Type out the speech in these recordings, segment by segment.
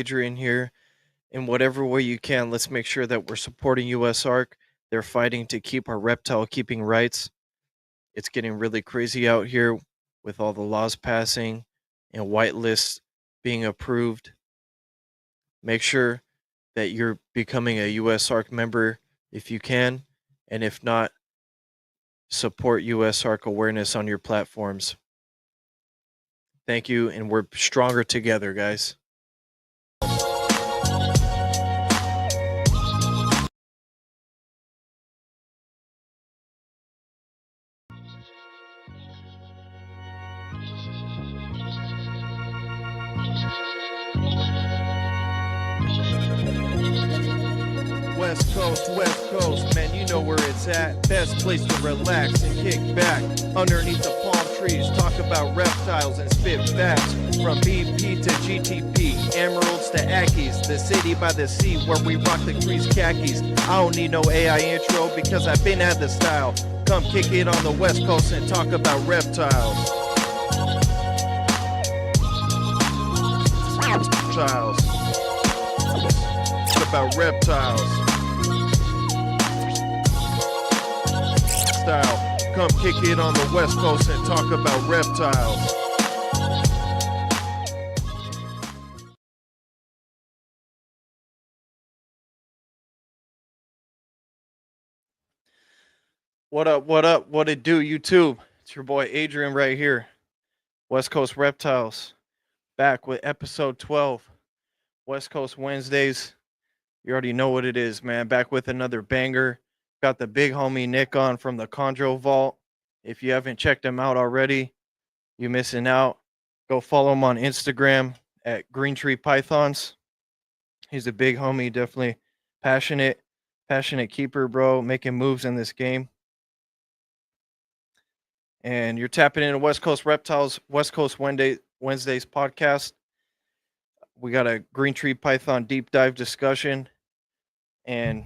Adrian here. In whatever way you can, let's make sure that we're supporting USARK. They're fighting to keep our reptile keeping rights. It's getting really crazy out here with all the laws passing and white lists being approved. Make sure that you're becoming a USARK member if you can, and if not, support USARK awareness on your platforms. Thank you, and we're stronger together, guys. West Coast, man, you know where it's at. Best place to relax and kick back underneath the palm trees. Talk about reptiles and spit facts from BP to GTP, emeralds to Ackies, the city by the sea where we rock the crease khakis. I don't need no AI intro because I've been at the style. Come kick it on the West Coast and talk about reptiles. Reptiles. Talk about reptiles. Style. Come kick it on the West Coast and talk about reptiles. What up, what it do, YouTube? It's your boy Adrian right here. West Coast Reptiles. Back with episode 12. West Coast Wednesdays. You already know what it is, man. Back with another banger. Got the big homie Nick on from the Chondro Vault. If you haven't checked him out already, you're missing out. Go follow him on Instagram at Green Tree Pythons. He's a big homie, definitely passionate keeper, bro, making moves in this game. And you're tapping into West Coast Reptiles, West Coast Wednesdays podcast. We got a Green Tree Python deep dive discussion. And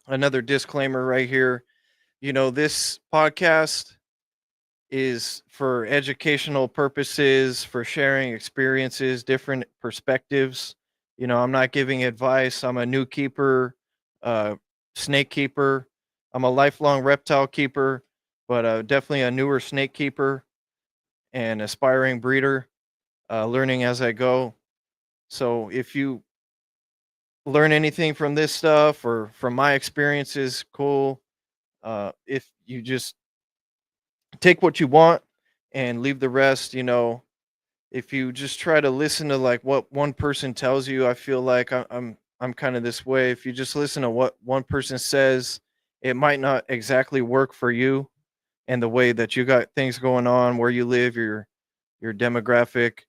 another disclaimer right here. You know, this podcast is for educational purposes, for sharing experiences, different perspectives. You know, I'm not giving advice. I'm a new keeper, snake keeper. I'm a lifelong reptile keeper, but definitely a newer snake keeper and aspiring breeder, learning as I go. So if you learn anything from this stuff or from my experiences, cool. If you just take what you want and leave the rest, you know, if you just try to listen to like what one person tells you, I feel like I'm kind of this way. If you just listen to what one person says, it might not exactly work for you and the way that you got things going on, where you live, your demographic.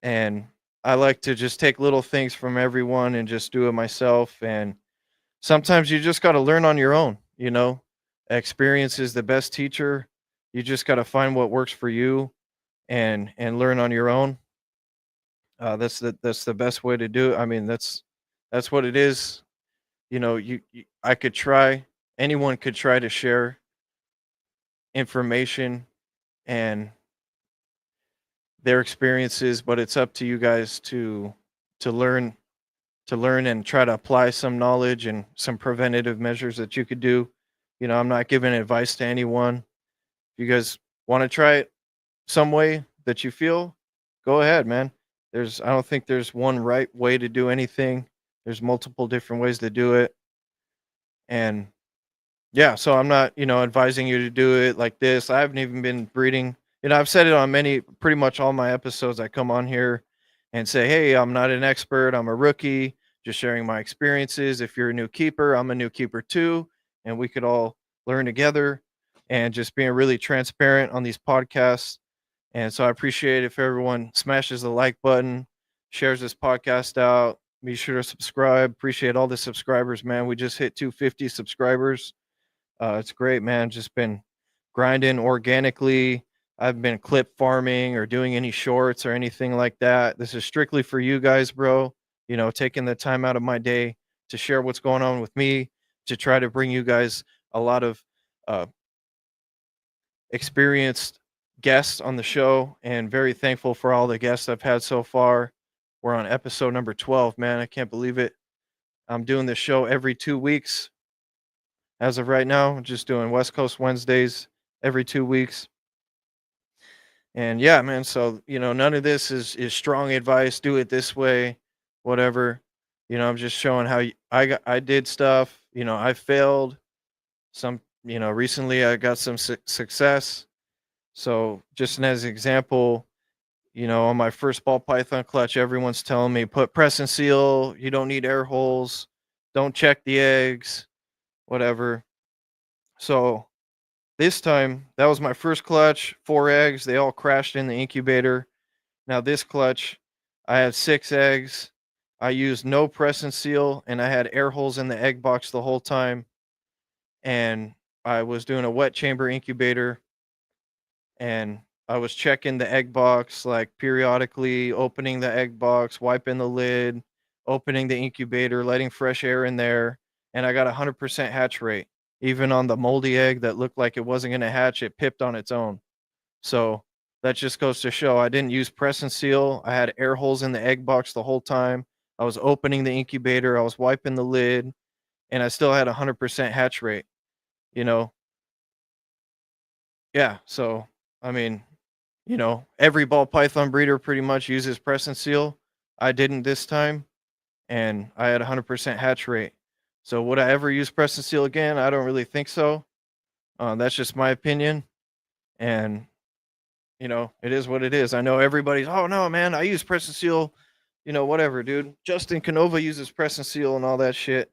And I like to just take little things from everyone and just do it myself. And sometimes you just got to learn on your own, you know. Experience is the best teacher. You just got to find what works for you and learn on your own. That's the best way to do it. I mean, that's what it is. You know, I could try, anyone could try to share information and their experiences, but it's up to you guys to learn and try to apply some knowledge and some preventative measures that you could do. You know, I'm not giving advice to anyone. If you guys want to try it some way that you feel, go ahead, man. I don't think there's one right way to do anything. There's multiple different ways to do it. And yeah, so I'm not, you know, advising you to do it like this. I haven't even been breeding. You know, I've said it on pretty much all my episodes. I come on here and say, hey, I'm not an expert. I'm a rookie, just sharing my experiences. If you're a new keeper, I'm a new keeper too. And we could all learn together, and just being really transparent on these podcasts. And so I appreciate if everyone smashes the like button, shares this podcast out. Be sure to subscribe. Appreciate all the subscribers, man. We just hit 250 subscribers. It's great, man. Just been grinding organically. I've been clip farming or doing any shorts or anything like that. This is strictly for you guys, bro. You know, taking the time out of my day to share what's going on with me, to try to bring you guys a lot of experienced guests on the show, and very thankful for all the guests I've had so far. We're on episode number 12, man. I can't believe it. I'm doing this show every 2 weeks as of right now. Just doing West Coast Wednesdays every 2 weeks. And yeah, man. So none of this is strong advice. Do it this way, whatever. I'm just showing how I did stuff. I failed. Some recently I got some success. So just as an example, on my first ball python clutch, everyone's telling me put press and seal. You don't need air holes. Don't check the eggs, whatever. So this time, that was my first clutch, 4 eggs. They all crashed in the incubator. Now this clutch, I had 6 eggs. I used no press and seal, and I had air holes in the egg box the whole time. And I was doing a wet chamber incubator, and I was checking the egg box like periodically, opening the egg box, wiping the lid, opening the incubator, letting fresh air in there, and I got 100% hatch rate. Even on the moldy egg that looked like it wasn't going to hatch, it pipped on its own. So that just goes to show I didn't use press and seal. I had air holes in the egg box the whole time. I was opening the incubator, I was wiping the lid, and I still had 100% hatch rate, you know? Yeah. So, I mean, every ball python breeder pretty much uses press and seal. I didn't this time, and I had 100% hatch rate. So would I ever use press and seal again? I don't really think so. That's just my opinion, and it is what it is. I know everybody's, oh no, man, I use press and seal. Whatever, dude. Justin Canova uses press and seal and all that shit,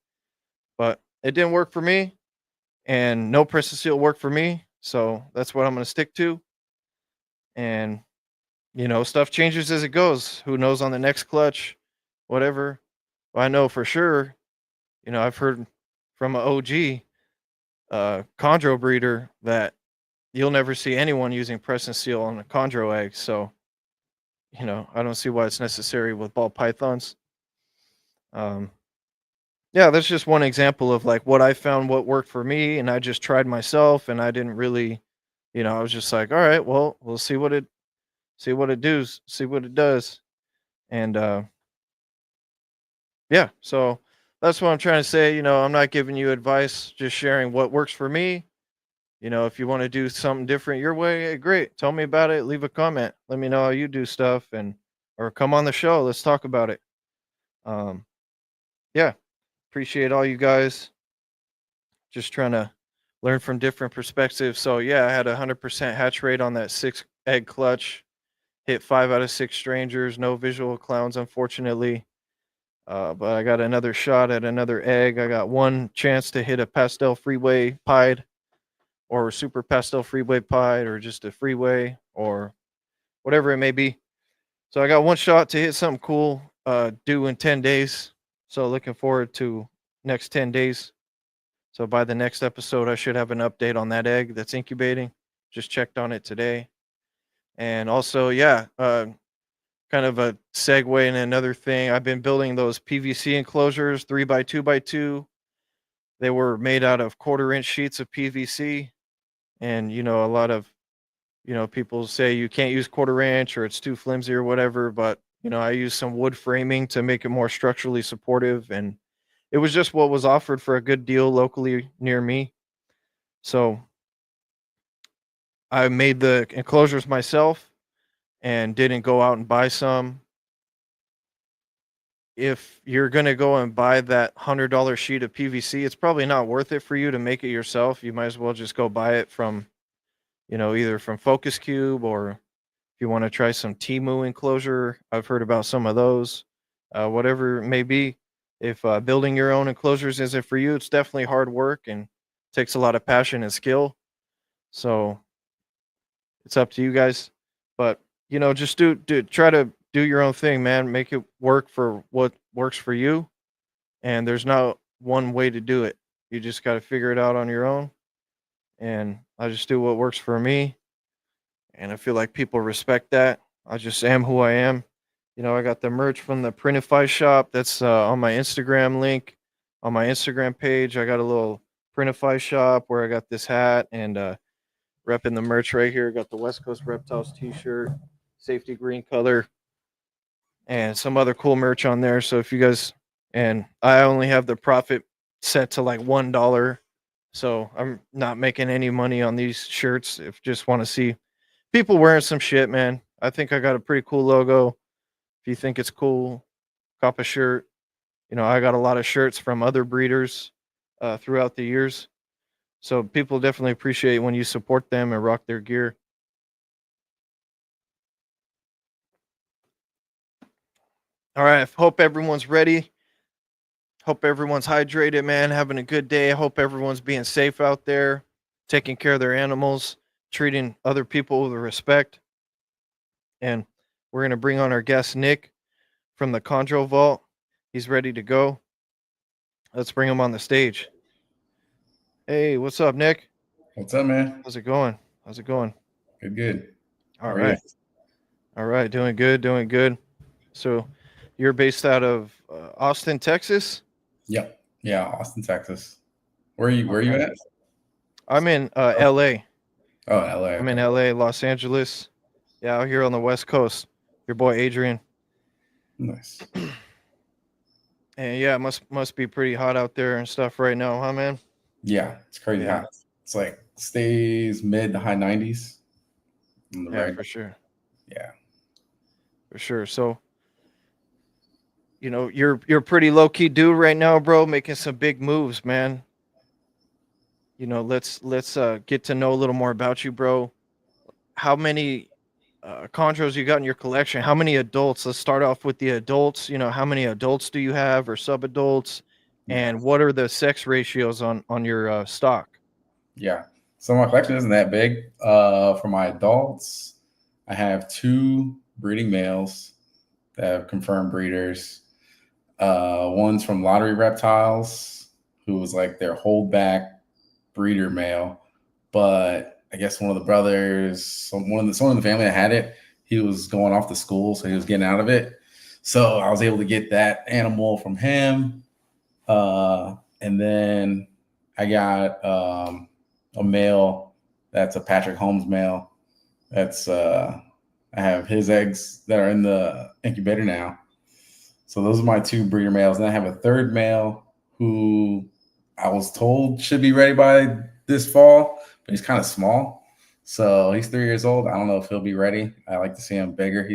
but it didn't work for me, and no press and seal worked for me. So that's what I'm gonna stick to, and stuff changes as it goes. Who knows on the next clutch, whatever. Well, I know for sure, I've heard from an OG chondro breeder that you'll never see anyone using press and seal on a chondro egg. So, I don't see why it's necessary with ball pythons. Um, yeah, that's just one example of like what I found, what worked for me, and I just tried myself, and I didn't really, I was just like, all right, well, we'll see what it does, and yeah, so that's what I'm trying to say. I'm not giving you advice, just sharing what works for me. If you want to do something different your way, hey, great. Tell me about it. Leave a comment. Let me know how you do stuff, and or come on the show. Let's talk about it. Um, yeah, appreciate all you guys. Just trying to learn from different perspectives. So yeah, I had 100% hatch rate on that 6 egg clutch. Hit 5 out of 6 strangers. No visual clowns, unfortunately. But I got another shot at another egg. I got one chance to hit a pastel freeway pied, or a super pastel freeway pied, or just a freeway, or whatever it may be. So I got one shot to hit something cool, due in 10 days. So looking forward to next 10 days. So by the next episode, I should have an update on that egg that's incubating. Just checked on it today. And also, yeah, kind of a segue in another thing. I've been building those PVC enclosures, 3x2x2. They were made out of 1/4 inch sheets of PVC. And, a lot of, people say you can't use 1/4 inch or it's too flimsy or whatever. But, I use some wood framing to make it more structurally supportive. And it was just what was offered for a good deal locally near me. So I made the enclosures myself and didn't go out and buy some. If you're going to go and buy that $100 sheet of PVC, it's probably not worth it for you to make it yourself. You might as well just go buy it from, either from Focus Cube, or if you want to try some Timu enclosure. I've heard about some of those. Whatever it may be. If building your own enclosures isn't for you, it's definitely hard work and takes a lot of passion and skill. So it's up to you guys. But, just try to do your own thing, man. Make it work for what works for you. And there's not one way to do it. You just got to figure it out on your own. And I just do what works for me. And I feel like people respect that. I just am who I am. I got the merch from the Printify shop. That's on my Instagram link. On my Instagram page, I got a little Printify shop where I got this hat and repping the merch right here. Got the West Coast Reptiles t-shirt, safety green color, and some other cool merch on there. So if you guys, and I only have the profit set to like $1. So I'm not making any money on these shirts. If you just want to see people wearing some shit, man, I think I got a pretty cool logo. If you think it's cool, cop a shirt. I got a lot of shirts from other breeders throughout the years. So people definitely appreciate when you support them and rock their gear. All right. Hope everyone's ready. Hope everyone's hydrated, man. Having a good day. I hope everyone's being safe out there, taking care of their animals, treating other people with respect. And we're going to bring on our guest, Nick, from the Chondro Vault. He's ready to go. Let's bring him on the stage. Hey, what's up, Nick? What's up, man? How's it going? Good. All right. All right. Doing good. So you're based out of Austin, Texas? Yep. Yeah, Austin, Texas. Where are you at? I'm in LA. Oh, LA. I'm in LA, Los Angeles. Yeah, out here on the West Coast. Your boy Adrian. Nice. And yeah, it must be pretty hot out there and stuff right now, huh, man? Yeah, it's crazy hot. It's like stays mid to high 90s. Yeah, for sure. Yeah. For sure. So, you're pretty low key dude right now, bro, making some big moves, man. Let's get to know a little more about you, bro. How many chondros you got in your collection? How many adults? Let's start off with the adults. How many adults do you have or sub-adults? And what are the sex ratios on your stock? Yeah. So my collection isn't that big. For my adults, I have 2 breeding males that have confirmed breeders. One's from Lottery Reptiles, who was like their holdback breeder male, but I guess one of the brothers, someone in the family that had it, he was going off to school, so he was getting out of it. So I was able to get that animal from him. And then I got a male that's a Patrick Holmes male. That's I have his eggs that are in the incubator now. So those are my 2 breeder males. And I have a third male who I was told should be ready by this fall, but he's kind of small. So he's 3 years old. I don't know if he'll be ready. I like to see him bigger.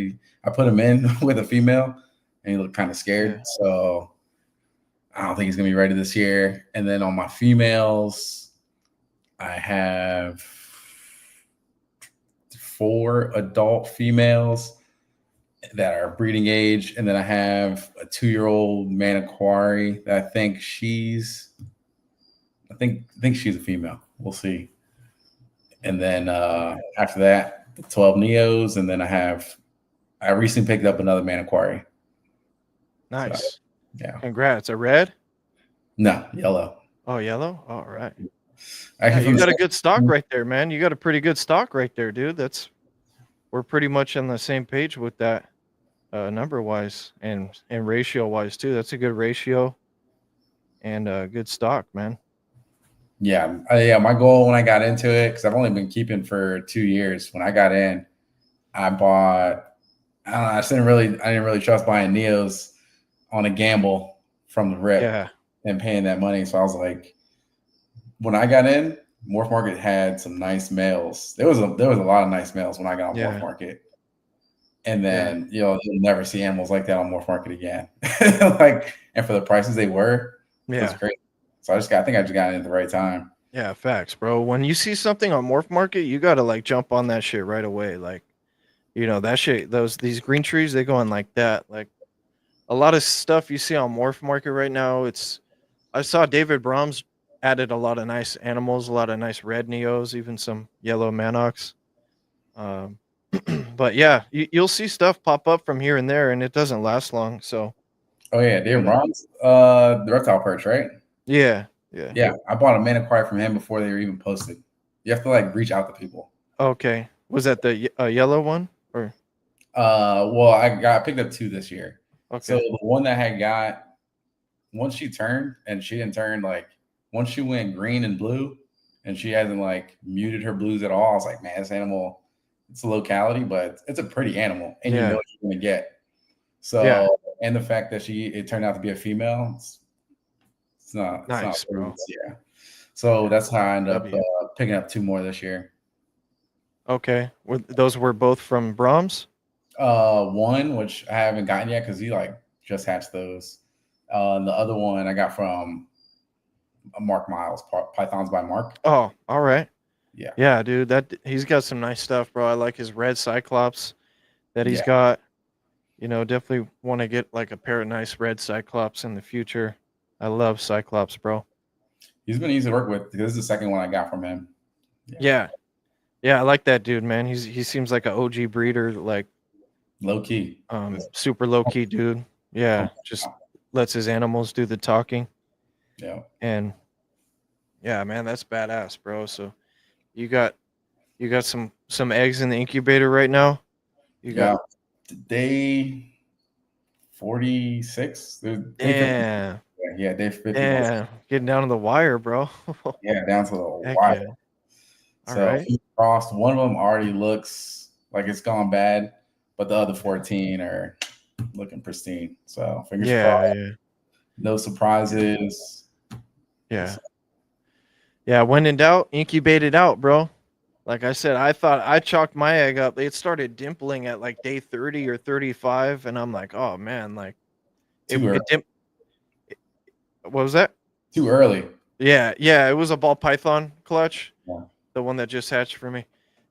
I put him in with a female and he looked kind of scared. Yeah. So I don't think he's going to be ready this year. And then on my females, I have 4 adult females that are breeding age. And then I have a 2-year-old Maniquari that I think she's a female. We'll see. And then after that, the 12 Neos. And then I recently picked up another Maniquari. Nice. So, yeah. Congrats. A red? No, yellow. Oh, yellow? All right. Actually, you got a good stock right there, man. You got a pretty good stock right there, dude. We're pretty much on the same page with that number wise and ratio wise too. That's a good ratio and good stock, man. Yeah. My goal when I got into it, because I've only been keeping for 2 years. When I got in, I bought. I don't know. I didn't really trust buying Neos on a gamble from the rip and paying that money. So I was like, when I got in, Morph Market had some nice males. There was a lot of nice males when I got on Morph Market. And then you'll never see animals like that on Morph Market again. And for the prices they were, it was great. So I think I just got in at the right time. Yeah, facts, bro. When you see something on Morph Market, you gotta jump on that shit right away. That shit. These green trees, they go in like that. Like a lot of stuff you see on Morph Market right now. I saw David Brahms added a lot of nice animals, a lot of nice red Neos, even some yellow Manox. But yeah, you'll see stuff pop up from here and there, and it doesn't last long. So, oh yeah, David Brahms, the Reptile Perch, right? Yeah. I bought a Maniquari from him before they were even posted. You have to reach out to people. Okay, was that the yellow one or? Well, I picked up 2 this year. Okay. So the one that I got, once she turned, and she didn't turn once she went green and blue, and she hasn't like muted her blues at all. I was like, man, this animal, it's a locality, but it's a pretty animal, and you know Yeah. what you're gonna get. Yeah. So, and the fact that it turned out to be a female, it's not Nice, bro. yeah. So that's how I ended up W. picking up 2 more this year. Okay. Those were both from Brahms? One which I haven't gotten yet because he like just hatched those. The other one I got from Mark Miles, Pythons by Mark. Oh, all right. Yeah. Yeah, dude. He's got some nice stuff, bro. I like his red Cyclops that he's Yeah. got. Definitely want to get like a pair of nice red Cyclops in the future. I love Cyclops, bro. He's been easy to work with. This is the second one I got from him. Yeah. Yeah, I like that dude, man. He seems like an OG breeder, like Low key. super low key dude. Yeah, just lets his animals do the talking. Yeah. And yeah, man, that's badass, bro. So you got some eggs in the incubator right now? You got day 46. Day 50. Yeah. Yeah, day 50. Yeah, getting down to the wire, bro. Yeah, down to the Heck wire. yeah. All So right. crossed. One of them already looks like it's gone bad, but the other 14 are looking pristine. So fingers crossed. Yeah. No surprises. Yeah. Yeah, when in doubt, incubate it out, bro. Like I said, I thought I chalked my egg up. It started dimpling at like day 30 or 35, and I'm like, oh man, like Too early. What was that? Too early. Yeah, it was a ball python clutch, Yeah. the one that just hatched for me.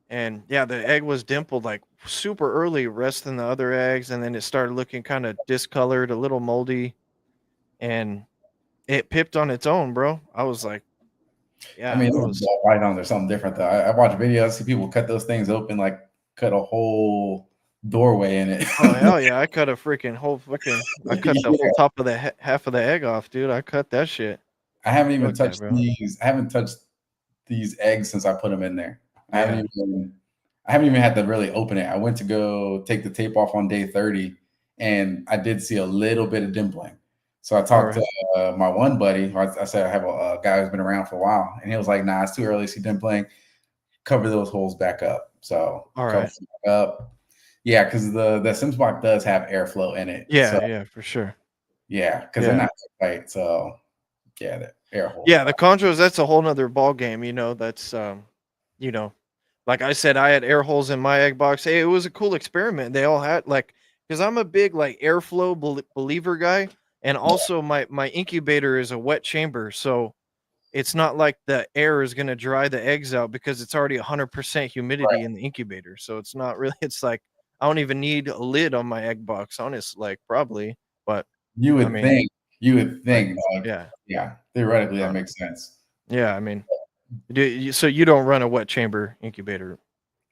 And yeah, the egg was dimpled like super early, less than the other eggs, and then it started looking kind of discolored, a little moldy, and it pipped on its own, bro. I was like, yeah, I mean, ball pythons are something different though. I watch videos, see people cut those things open, like cut a whole doorway in it. Oh hell yeah! I cut a freaking whole I cut the whole top of the half of the egg off, dude. I cut that shit. I haven't even touched these. I haven't touched these eggs since I put them in there. I haven't even had to really open it. I went to go take the tape off on day 30, and I did see a little bit of dimpling. So I talked to my one buddy. I said I have a guy who's been around for a while, and he was like, "Nah, it's too early to see dimpling. Cover those holes back up." So cover back up. Yeah, because the Sims box does have airflow in it. Yeah, for sure. Yeah, because they're not tight. So yeah, the air hole. Yeah, the Chondros, that's a whole nother ball game. That's like I said, I had air holes in my egg box. Hey, it was a cool experiment. They all had because I'm a big like airflow believer guy, and also my incubator is a wet chamber, so it's not like the air is going to dry the eggs out because it's already 100% humidity in the incubator. So it's not really. It's like I don't even need a lid on my egg box. Honest, like probably, but you would think. Yeah. Theoretically, that makes sense. Yeah, I mean, so you don't run a wet chamber incubator?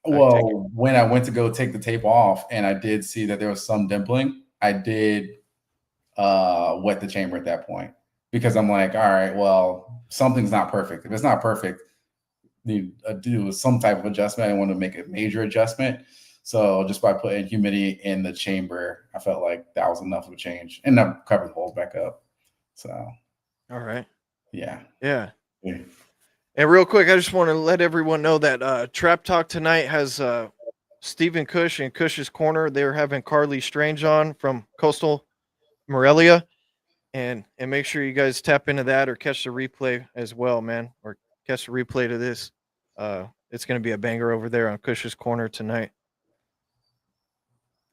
Well, when I went to go take the tape off and I did see that there was some dimpling, I did wet the chamber at that point because I'm like, all right, well, something's not perfect. If it's not perfect, you do some type of adjustment. I want to make a major adjustment. So just by putting humidity in the chamber, I felt like that was enough of a change, and I covered the holes back up. So, all right, yeah. And real quick, I just want to let everyone know that Trap Talk tonight has Stephen Cush and Cush's Corner. They're having Carly Strange on from Coastal Morelia, and make sure you guys tap into that or catch the replay as well, man, or catch the replay to this. It's going to be a banger over there on Cush's Corner tonight.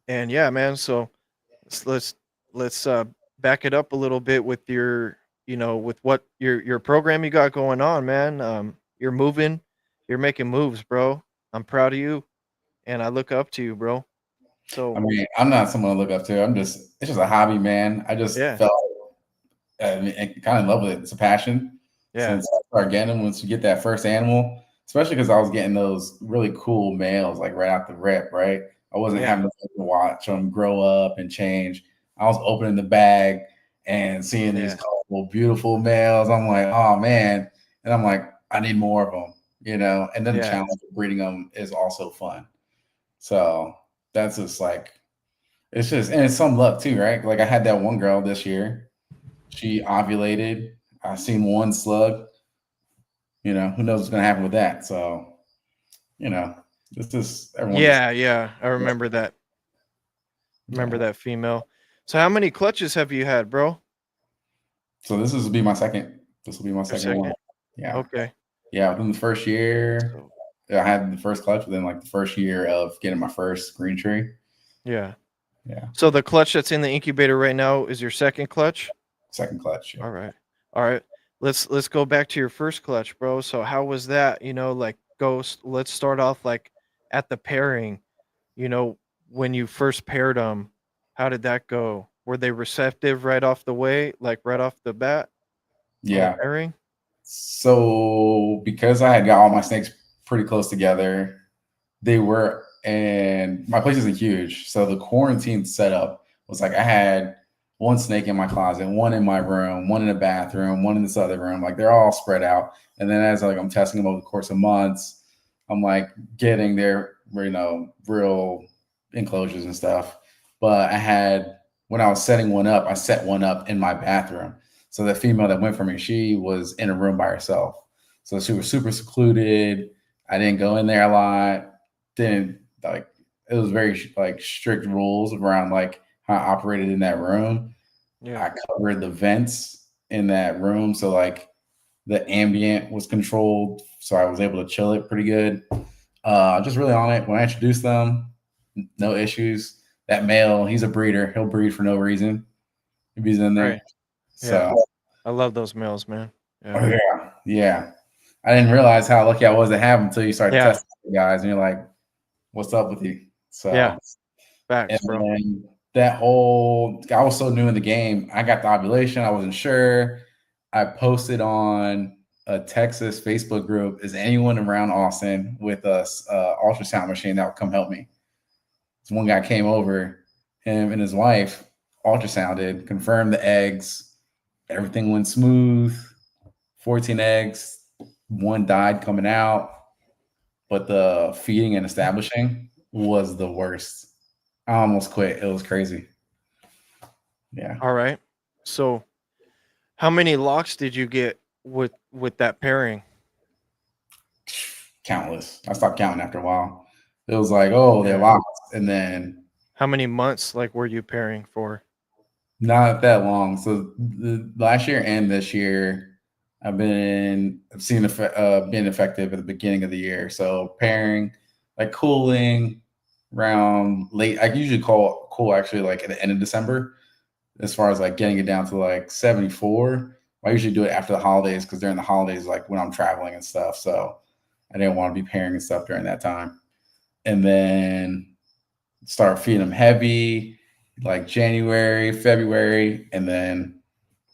And yeah, man, so let's back it up a little bit with your with what your program you got going on, man. You're moving, you're making moves, bro. I'm proud of you, and I look up to you, bro. So I mean, I'm not someone to look up to. It's just a hobby, man. I just felt kind of in love with it. It's a passion. Since I started getting them, once you get that first animal, especially because I was getting those really cool males like right out the rip, right? I wasn't having to watch them grow up and change. I was opening the bag and seeing these colorful, beautiful males. I'm like, oh man. And I'm like, I need more of them, and then the challenge of breeding them is also fun. So that's just like, and it's some luck too, right? Like I had that one girl this year. She ovulated. I seen one slug. You know, who knows what's going to happen with that? So, you know, this is everyone. Yeah. I remember that. Remember that female. So how many clutches have you had, bro? So this will be my second. This will be my second one. Yeah. Okay. Yeah. Within the first year, I had the first clutch within like the first year of getting my first green tree. Yeah. Yeah. So the clutch that's in the incubator right now is your second clutch? Second clutch. Yeah. All right. Let's go back to your first clutch, bro. So how was that? You know, like let's start off like at the pairing. You know, when you first paired them, how did that go? Were they receptive right off the way, like right off the bat? Yeah. Pairing? So because I had got all my snakes pretty close together, they were, and my place isn't huge. So the quarantine setup was like I had one snake in my closet, one in my room, one in the bathroom, one in this other room. Like they're all spread out. And then as like I'm testing them over the course of months, I'm like getting their, you know, real enclosures and stuff. But I had, when I was setting one up, I set one up in my bathroom. So the female that went for me, she was in a room by herself. So she was super secluded. I didn't go in there a lot. Didn't like, it was very like strict rules around like how I operated in that room. Yeah. I covered the vents in that room. So like the ambient was controlled. So I was able to chill it pretty good. Just really on it. When I introduced them, no issues. That male, he's a breeder. He'll breed for no reason if he's in there. Right. So I love those males, man. Yeah. I didn't realize how lucky I was to have them until you start testing the guys and you're like, what's up with you? So facts, bro. And that whole, I was so new in the game. I got the ovulation. I wasn't sure. I posted on a Texas Facebook group, is anyone around Austin with a ultrasound machine that would come help me? So one guy came over, him and his wife ultrasounded, confirmed the eggs. Everything went smooth. 14 eggs, one died coming out, but the feeding and establishing was the worst. I almost quit. It was crazy. Yeah. All right. So how many locks did you get with that pairing? Countless. I stopped counting after a while. It was like, oh, they're locked. And then how many months like were you pairing for? Not that long. So the last year and this year, I've being effective at the beginning of the year. So pairing, like cooling around late. I usually cool actually like at the end of December, as far as like getting it down to like 74. I usually do it after the holidays because during the holidays, like when I'm traveling and stuff. So I didn't want to be pairing and stuff during that time. And then start feeding them heavy, like January, February, and then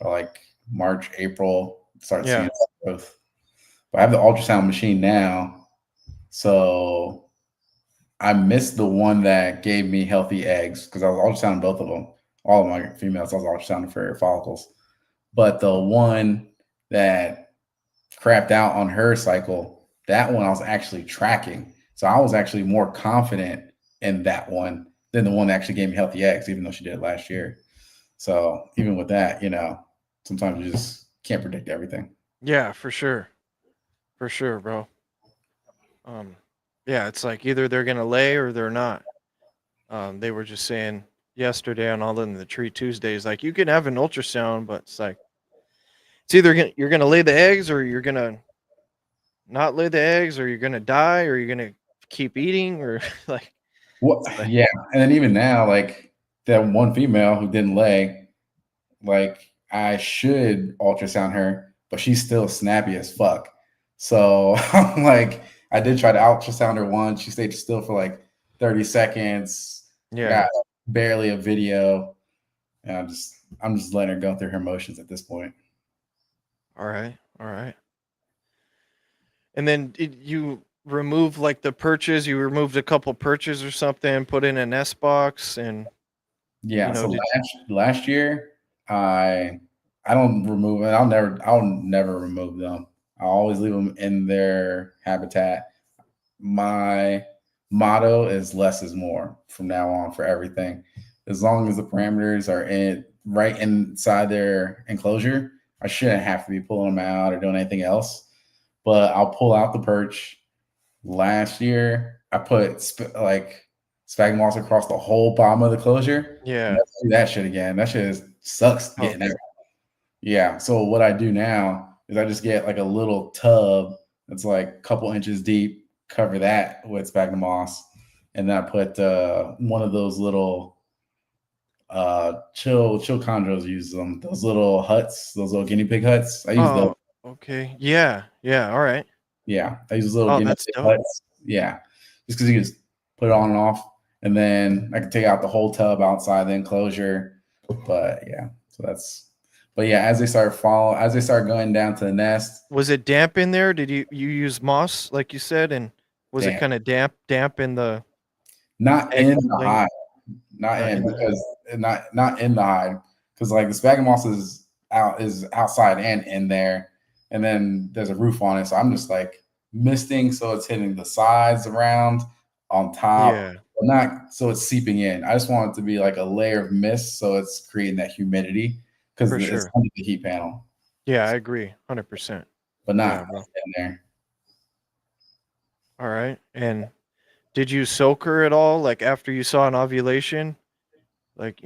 like March, April, start seeing growth. But I have the ultrasound machine now. So I missed the one that gave me healthy eggs because I was ultrasounding both of them. All of my females, I was ultrasounding for follicles. But the one that crapped out on her cycle, that one I was actually tracking. So I was actually more confident in that one than the one that actually gave me healthy eggs, even though she did it last year. So even with that, you know, sometimes you just can't predict everything. Yeah, for sure. For sure, bro. Yeah, it's like either they're gonna lay or they're not. They were just saying yesterday on All in the Tree Tuesdays, like you can have an ultrasound, but it's like it's either you're gonna lay the eggs or you're gonna not lay the eggs, or you're gonna die, or you're gonna keep eating, or like. Yeah, and then even now, like that one female who didn't lay, like I should ultrasound her, but she's still snappy as fuck. So I'm like, I did try to ultrasound her once. She stayed still for like 30 seconds. Yeah. Got barely a video. And I'm just letting her go through her motions at this point. All right. And then you remove like the perches, you removed a couple perches or something, put in an S box, and so last year I don't remove it. I'll never remove them. I always leave them in their habitat. My motto is less is more from now on for everything. As long as the parameters are right inside their enclosure, I shouldn't have to be pulling them out or doing anything else. but I'll pull out the perch. Last year, I put sphagnum moss across the whole bottom of the closure. Yeah. Let's do that shit again. That shit sucks getting out. Yeah. So what I do now is I just get like a little tub that's like a couple inches deep, cover that with sphagnum moss, and then I put one of those little chill Chondros use them. Those little huts, those little guinea pig huts. I use those. Okay. Yeah. Yeah. All right. Yeah, I use those little guinea That's pig dope. huts. Yeah, just because you can just put it on and off, and then I can take out the whole tub outside the enclosure. But yeah, as they start going down to the nest. Was it damp in there? Did you use moss like you said, and was it kind of damp in the? Not in the hide, not in the hide, because like the sphagnum moss is outside and in there, and then there's a roof on it, so I'm just like misting, so it's hitting the sides around on top, but not so it's seeping in. I just want it to be like a layer of mist, so it's creating that humidity because it's under the heat panel. Yeah, I agree, 100%. But not in there. All right, and did you soak her at all, like after you saw an ovulation? Like,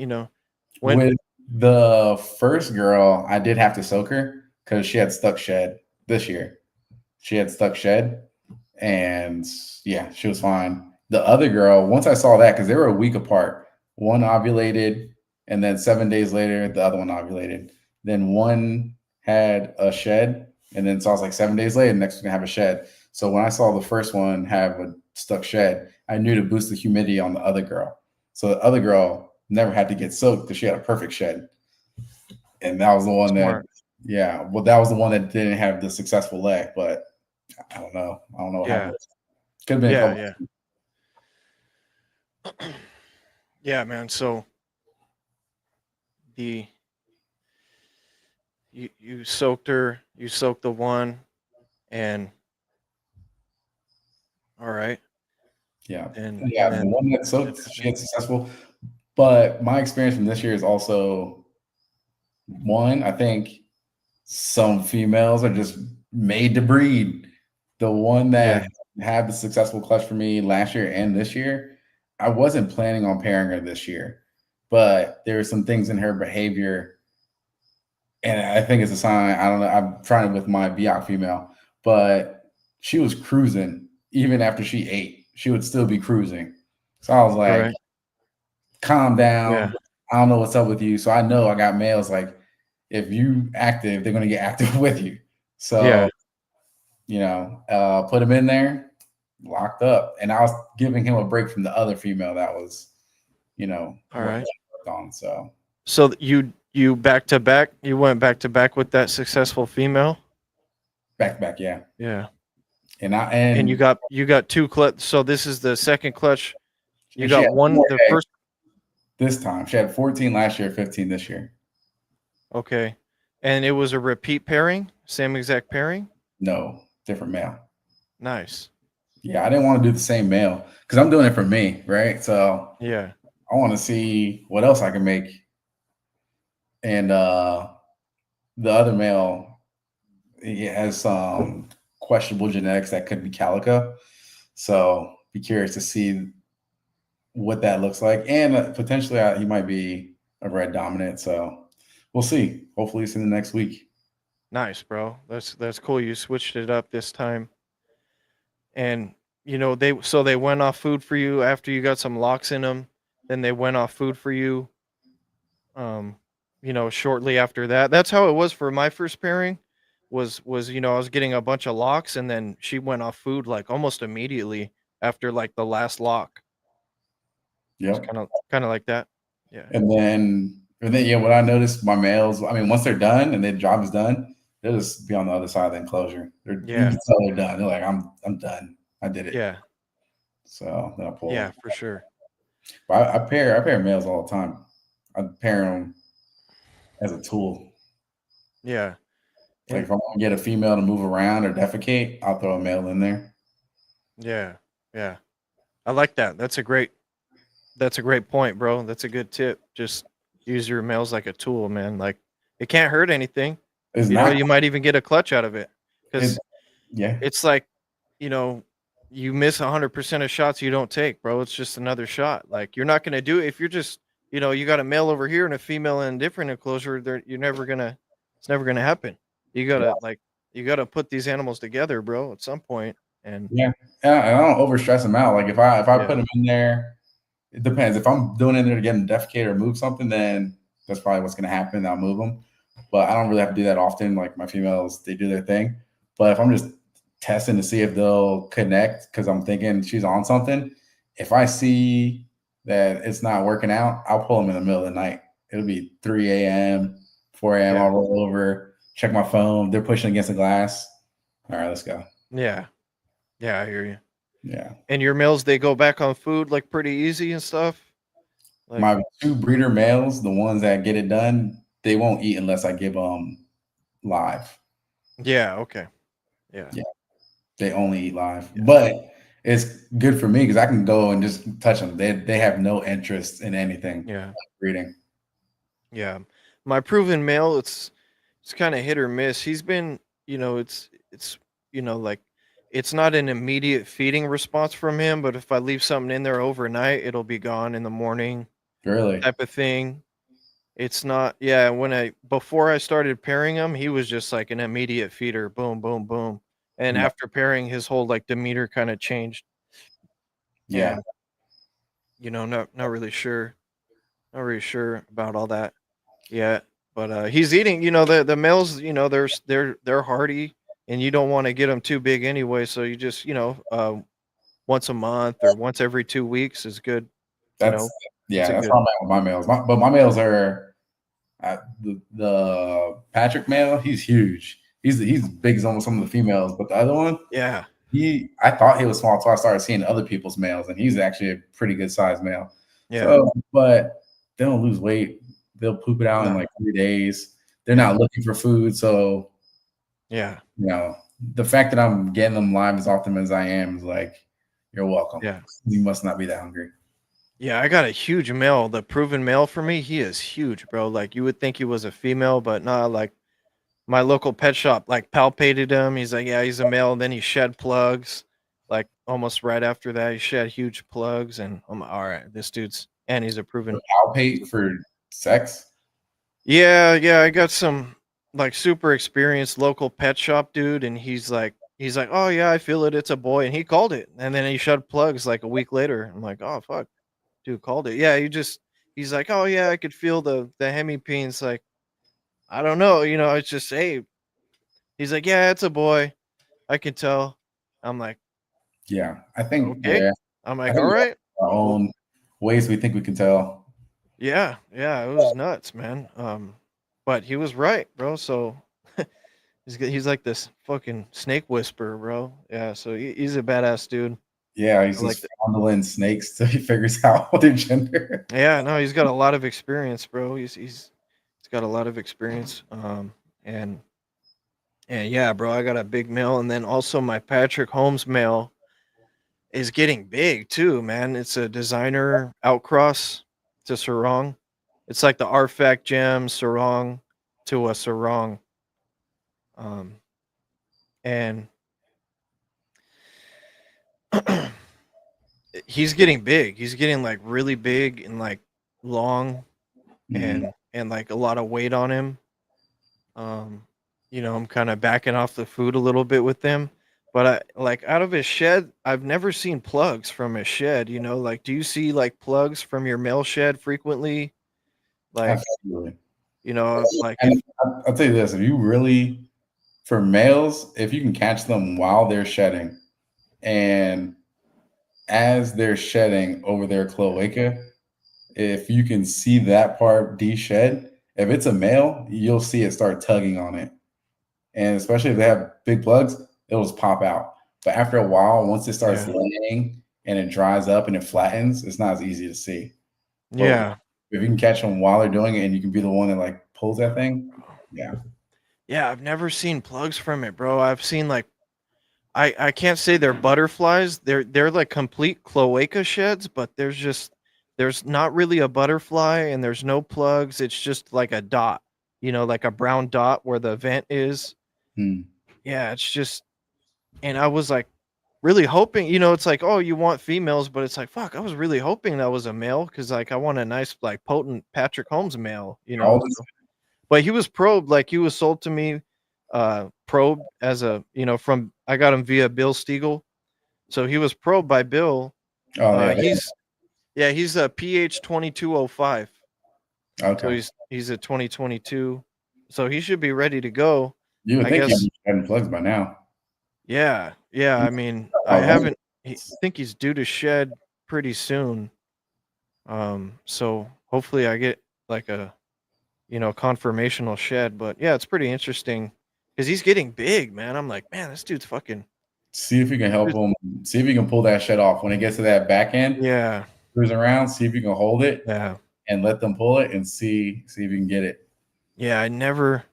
with the first girl, I did have to soak her because she had stuck shed this year. She had stuck shed, and yeah, she was fine. The other girl, once I saw that, because they were a week apart, one ovulated, and then 7 days later, the other one ovulated. Then one had a shed, and then so I was like 7 days later, the next one have a shed. So when I saw the first one have a stuck shed, I knew to boost the humidity on the other girl. So the other girl never had to get soaked because she had a perfect shed. And that was the one that was the one that didn't have the successful leg, but I don't know. What happened. Could have been a couple. Yeah, man. So you soaked her, you soaked the one, and all right. Yeah. The one that soaked, she had successful. But my experience from this year is also one, I think some females are just made to breed. The one that had the successful clutch for me last year and this year, I wasn't planning on pairing her this year, but there were some things in her behavior, and I think it's a sign. I don't know. I'm trying it with my Biak female, but she was cruising even after she ate. She would still be cruising. So I was like, calm down. Yeah. I don't know what's up with you. So I know I got males like, if you active, they're going to get active with you. So, put him in there, locked up. And I was giving him a break from the other female that was, all right. On. So you back to back, you went back to back with that successful female? Back to back, yeah. Yeah. And you got two clutch. So this is the second clutch. You got one the first this time. She had 14 last year, 15 this year. Okay. And it was a repeat pairing? Same exact pairing? No, different male. Nice. Yeah, I didn't want to do the same male because I'm doing it for me, right? So yeah, I want to see what else I can make. And the other male, he has some questionable genetics that could be calico. So be curious to see what that looks like. And potentially he might be a red dominant. So we'll see. Hopefully it's in the next week. Nice, bro. That's cool. You switched it up this time. And they went off food for you after you got some locks in them. Then they went off food for you. Shortly after that. That's how it was for my first pairing. Was I was getting a bunch of locks, and then she went off food like almost immediately after like the last lock. Yeah, kind of like that. Yeah. And then what I noticed, my males, I mean, once they're done and their job is done, they'll just be on the other side of the enclosure. You can tell they're done. They're like, I'm done. I did it. Yeah. So then I pull. Yeah, for sure. But I pair males all the time. I pair them as a tool. Yeah. Like if I want to get a female to move around or defecate, I'll throw a male in there. Yeah. Yeah. I like that. That's a great point, bro. That's a good tip. Just use your males like a tool, man. Like it can't hurt anything. You might even get a clutch out of it. Because Yeah. It's like, you know, you miss 100% of shots you don't take, bro. It's just another shot. Like you're not gonna do it if you're just, you got a male over here and a female in a different enclosure. You're never gonna. It's never gonna happen. You Yeah. gotta you gotta put these animals together, bro, at some point. And Yeah. Yeah. And I don't over stress them out. Like if I put yeah, them in there, it depends. If I'm doing it in there to get them to defecate or move something, then that's probably what's going to happen. I'll move them. But I don't really have to do that often. Like my females, they do their thing. But if I'm just testing to see if they'll connect because I'm thinking she's on something, if I see that it's not working out, I'll pull them in the middle of the night. It'll be 3 a.m., 4 a.m. yeah, I'll roll over, check my phone. They're pushing against the glass. All right, let's go. yeah, yeah. I hear you. Yeah. And your males, they go back on food like pretty easy and stuff. Like My two breeder males, the ones that get it done, they won't eat unless I give them live. yeah, okay, yeah, Yeah, they only eat live. yeah, But it's good for me because I can go and just touch them. They have no interest in anything yeah, breeding. yeah. My proven male, it's kind of hit or miss. He's been, it's like it's not an immediate feeding response from him, but if I leave something in there overnight, it'll be gone in the morning Really? type of thing. It's not, yeah, before I started pairing him, he was just like an immediate feeder, boom, boom, boom. And Yeah. after pairing, his whole like demeanor kind of changed. Yeah. And, not really sure. Not really sure about all that yet. But he's eating, the males, they're hardy and you don't want to get them too big anyway. So you just, once a month or once every 2 weeks is good. You That's know, it's yeah. a That's good, how I'm at with my males. But my males are the Patrick male. He's huge. He's big as almost some of the females. But the other one, yeah, I thought he was small until I started seeing other people's males, and he's actually a pretty good sized male. yeah, So, but they don't lose weight. They'll poop it out in no, like 3 days. They're yeah, not looking for food. So, yeah, the fact that I'm getting them live as often as I am is like, you're welcome. yeah. You must not be that hungry. Yeah, I got a huge male. The proven male for me, he is huge, bro. Like you would think he was a female, but nah, like my local pet shop like palpated him. He's like, yeah, he's a male. And then he shed plugs. Like almost right after that, he shed huge plugs. And I'm like, all right, this dude's and he's Palpate a for proven. sex. Yeah, yeah. I got some like super experienced local pet shop dude, and he's like, oh yeah, I feel it. It's a boy, and he called it, and then he shed plugs like a week later. I'm like, oh fuck. Dude called it. Yeah, he's like, "Oh yeah, I could feel the hemipenes." Like, I don't know, it's just hey. He's like, "Yeah, it's a boy. I can tell." I'm like, Yeah, I think "Okay." yeah, I'm I like, think "All we right." have our Well, own ways we think we can tell. yeah, yeah, it was nuts, man. But he was right, bro. So he's like this fucking snake whisperer, bro. Yeah, so he's a badass dude. Yeah, he's I like just that. fondling snakes till he figures out their gender. Yeah, no, he's got a lot of experience, bro. He's got a lot of experience. And yeah, bro, I got a big male, and then also my Patrick Holmes male is getting big too, man. It's a designer outcross to sarong. It's like the Artifact Gem sarong to a sarong, um, and he's getting big. He's getting like really big and like long, Mhm. and like a lot of weight on him. Um, I'm kind of backing off the food a little bit with them. But I like out of his shed, I've never seen plugs from his shed, like do you see like plugs from your male shed frequently? Like, Absolutely. like And if I'll tell you this: if you really, for males, if you can catch them while they're shedding, and as they're shedding over their cloaca, if you can see that part de-shed, if it's a male, you'll see it start tugging on it. And especially if they have big plugs, it'll just pop out. But after a while, once it starts yeah. laying and it dries up and it flattens, it's not as easy to see. But Yeah. if you can catch them while they're doing it and you can be the one that like pulls that thing, yeah. Yeah, I've never seen plugs from it, bro. I've seen like I can't say they're butterflies. They're like complete cloaca sheds, but there's not really a butterfly and there's no plugs. It's just like a dot, like a brown dot where the vent is. Hmm. Yeah, it's just And I was like really hoping, it's like, oh, you want females, but it's like, fuck, I was really hoping that was a male because like I want a nice, like potent Patrick Holmes male, How old is So, but he was probed, like he was sold to me, probed as a, from I got him via Bill Stiegel. So he was probed by Bill. Oh yeah, He's a PH 2205. So okay. he's a 2022. So he should be ready to go. You would I think guess. he'd be having plugs by now. Yeah. Yeah. I mean, I Oh, haven't I think he's due to shed pretty soon. So hopefully I get like a, conformational shed. But yeah, it's pretty interesting because he's getting big, man. I'm like, man, this dude's fucking. see if you can help him. See if you can pull that shit off when it gets to that back end. Yeah. Cruise around. See if you can hold it. Yeah. And let them pull it and see if you can get it. Yeah. I never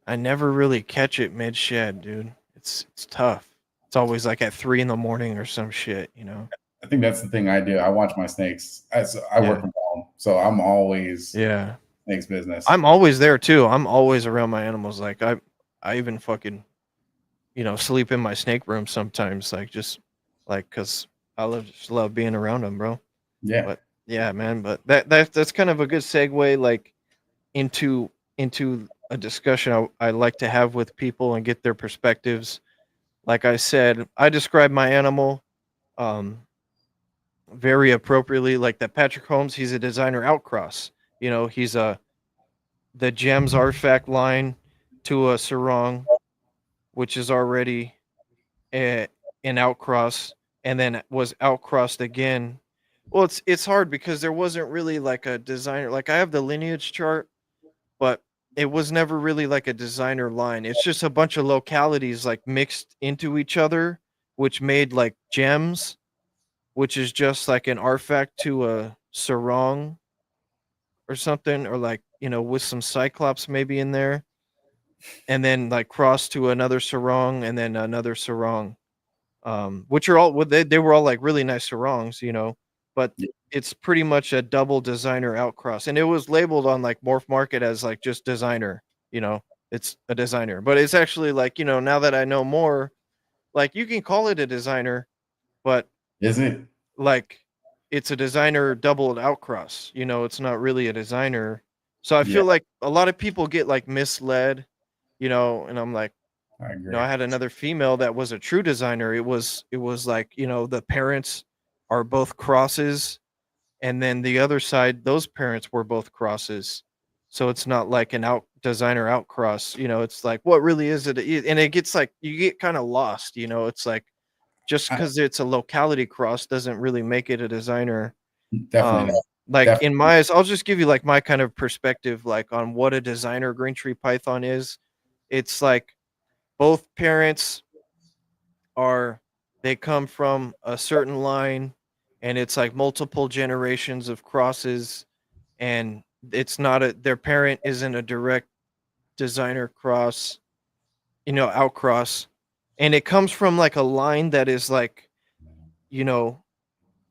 really catch it mid shed, dude. It's tough. It's always like at 3 in the morning or some shit, I think that's the thing I do. I watch my snakes. I work from home, so I'm always snakes business. I'm always there too. I'm always around my animals. Like I even fucking, sleep in my snake room sometimes. Like just like because I just love being around them, bro. Yeah. But yeah, man. But that's kind of a good segue, like into a discussion I like to have with people and get their perspectives. Like I said, I describe my animal very appropriately. Like that Patrick Holmes, he's a designer outcross. He's the Gems artifact line to a sarong, which is already an outcross, and then was outcrossed again. Well, it's hard because there wasn't really like a designer. Like I have the lineage chart, but it was never really like a designer line. It's just a bunch of localities like mixed into each other, which made like Gems, which is just like an artifact to a sarong or something, or like, with some Cyclops maybe in there, and then like cross to another sarong and then another sarong, which are all they were all like really nice sarongs, but it's pretty much a double designer outcross, and it was labeled on like Morph Market as like just designer, it's a designer, but it's actually like, now that I know more, like you can call it a designer, but Is it? like it's a designer doubled outcross, it's not really a designer. So I feel like a lot of people get like misled, and I'm like, I agree. I had another female that was a true designer. It was like, the parents are both crosses, and then the other side, those parents were both crosses. So it's not like an out designer outcross, it's like, what really is it? And it gets like, you get kind of lost, it's like, just because it's a locality cross doesn't really make it a designer. Definitely. Like Definitely. in my eyes, I'll just give you like my kind of perspective, like on what a designer green tree python is. It's like both parents they come from a certain line, and it's like multiple generations of crosses, and it's not their parent isn't a direct designer cross, outcross, and it comes from like a line that is like, you know,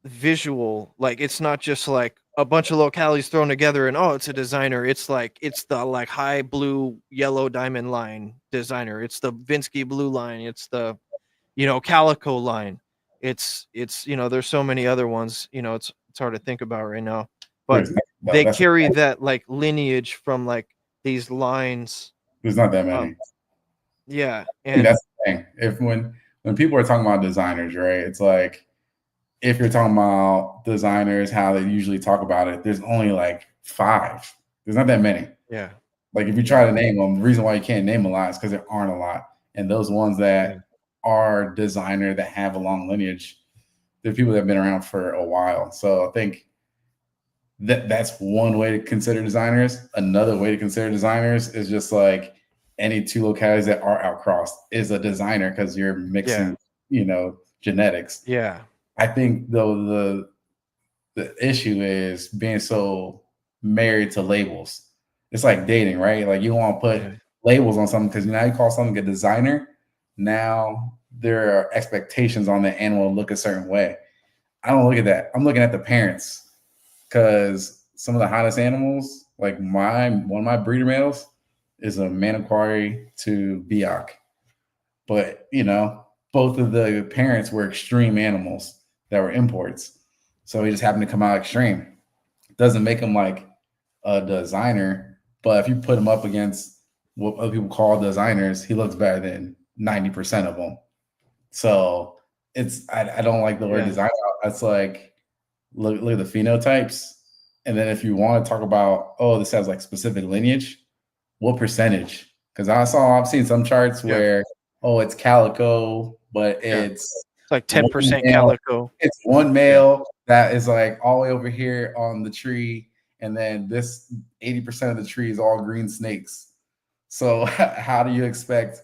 visual. Like it's not just like a bunch of localities thrown together and, oh, it's a designer. It's like it's the like high blue yellow diamond line designer. It's the Vinsky blue line. It's the, calico line. It's there's so many other ones. It's hard to think about right now, but they carry that like lineage from like these lines. There's not that many. Yeah, and that's the thing. If when people are talking about designers, right? It's like, if you're talking about designers, how they usually talk about it, there's only like 5. There's not that many. Yeah. Like if you try to name them, the reason why you can't name a lot is because there aren't a lot. And those ones that are designer that have a long lineage, they're people that have been around for a while. So I think that's one way to consider designers. Another way to consider designers is just like any 2 localities that are outcrossed is a designer because you're mixing, genetics. Yeah. I think though the issue is being so married to labels. It's like dating, right? Like you want to put labels on something because now you call something a designer. Now there are expectations on the animal to look a certain way. I don't look at that. I'm looking at the parents, because some of the hottest animals, like one of my breeder males, is a Maniquari to Biak. But both of the parents were extreme animals that were imports. So he just happened to come out extreme. Doesn't make him like a designer, but if you put him up against what other people call designers, he looks better than 90% of them. So I don't like the word designer. That's like look at the phenotypes. And then if you want to talk about, oh, this has like specific lineage, what percentage? Because I've seen some charts where, oh, it's calico, but it's like 10% calico. It's one male that is like all the way over here on the tree, and then this 80% of the tree is all green snakes. So how do you expect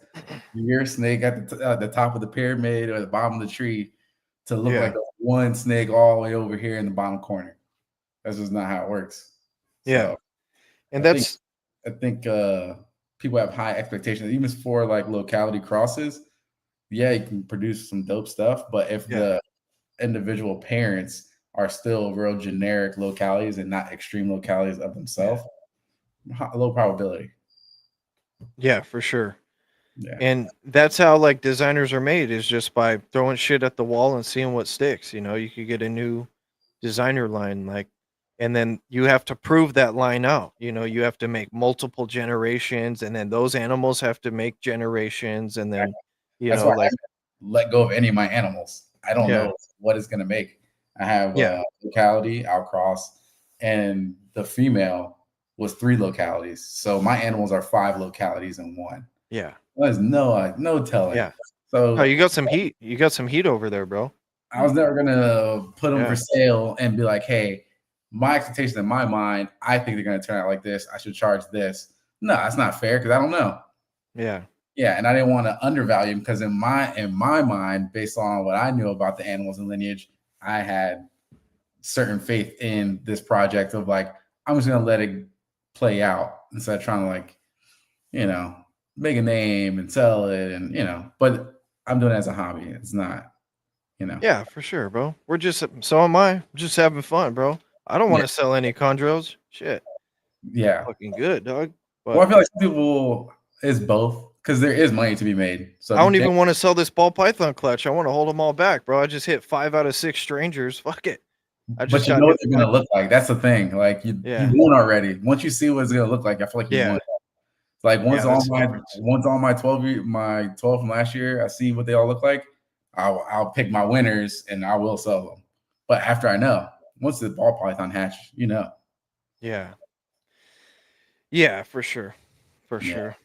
your snake at the top of the pyramid or the bottom of the tree to look like one snake all the way over here in the bottom corner? That's just not how it works. Yeah. So And I think people have high expectations, even for like locality crosses. Yeah, you can produce some dope stuff, but if the individual parents are still real generic localities and not extreme localities of themselves, low probability. Yeah, for sure. Yeah. And that's how like designers are made, is just by throwing shit at the wall and seeing what sticks. You know, you could get a new designer line, like, and then you have to prove that line out. You know, you have to make multiple generations, and then those animals have to make generations, and then that's why I let go of any of my animals. I don't know what it's gonna make. I have locality, outcross, and the female was 3 localities. So my animals are 5 localities in one. Yeah. There's no telling. Yeah. So you got some heat. You got some heat over there, bro. I was never gonna put them for sale and be like, hey, my expectations in my mind, I think they're gonna turn out like this. I should charge this. No, that's not fair because I don't know. Yeah. Yeah, and I didn't want to undervalue them because in my mind, based on what I knew about the animals and lineage, I had certain faith in this project of like, I'm just gonna let it play out instead of trying to like, make a name and sell it, and but I'm doing it as a hobby. It's not, Yeah, for sure, bro. So am I. Just having fun, bro. I don't want to sell any chondros. Shit. Yeah. Fucking good, dog. But well, I feel like some people is both because there is money to be made. So I don't even want to sell this ball python clutch. I want to hold them all back, bro. I just hit 5 out of 6 strangers. Fuck it. But you know what they're gonna look like. That's the thing. Like you won already. Once you see what it's gonna look like, I feel like you won. Like once all my 12 from last year, I see what they all look like. I'll pick my winners and I will sell them. But after I know, once the ball python hatch, Yeah. Yeah, for sure. For sure.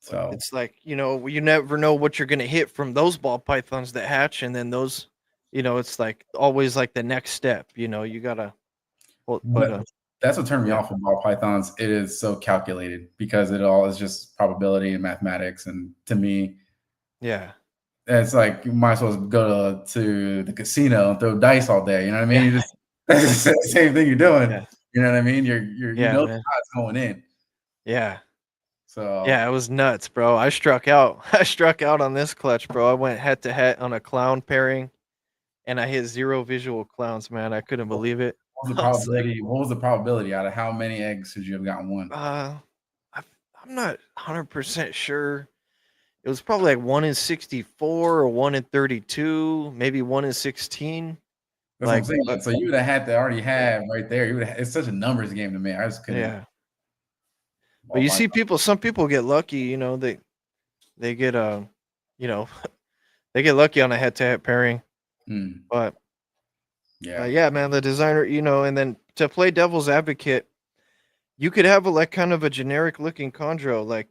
So it's like, you never know what you're gonna hit from those ball pythons that hatch, and then those, it's like always like the next step. You gotta. But that's what turned me off from ball pythons. It is so calculated because it all is just probability and mathematics, and to me, it's like you might as well go to the casino and throw dice all day. You know what I mean? You just that's the same thing you're doing. Yeah. You know what I mean? The odds going in. Yeah. So it was nuts, bro. I struck out. I struck out on this clutch, bro. I went head to head on a clown pairing, and I hit 0 visual clowns, man. I couldn't believe it. What was the probability out of how many eggs should you have gotten one? I'm not 100% sure. It was probably like 1 in 64 or 1 in 32, maybe 1 in 16. That's what I'm saying. So you would have had to already have right there. It's such a numbers game to me. I just couldn't. Yeah. But you see some people get lucky, they get they get lucky on a head-to-head pairing. But man, the designer, and then to play devil's advocate, you could have kind of a generic looking chondro, like,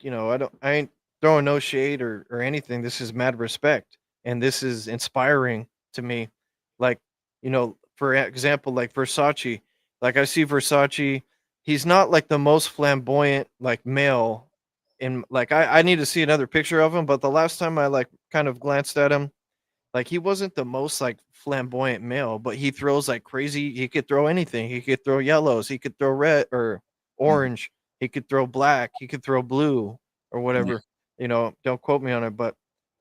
I ain't throwing no shade or anything. This is mad respect, and this is inspiring to me. Like, for example, like Versace, like I see Versace, he's not like the most flamboyant like male in like I need to see another picture of him, but the last time I like kind of glanced at him, like he wasn't the most like flamboyant male, but he throws like crazy. He could throw anything. He could throw yellows, he could throw red or orange, he could throw black, he could throw blue or whatever. Don't quote me on it, but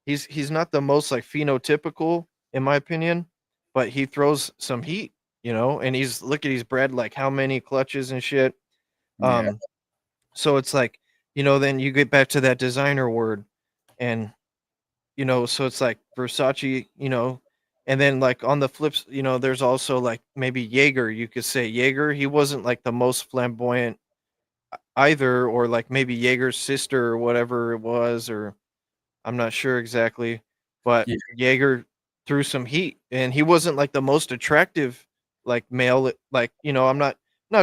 he's not the most like phenotypical in my opinion, but he throws some heat, and he's bred like how many clutches and shit. So it's like, then you get back to that designer word, and so it's like Versace, and then like on the flips, there's also like maybe Jaeger. You could say Jaeger. He wasn't like the most flamboyant either, or like maybe Jaeger's sister or whatever it was, or I'm not sure exactly, but Yeah, Jaeger threw some heat, and he wasn't like the most attractive like male. Like I'm not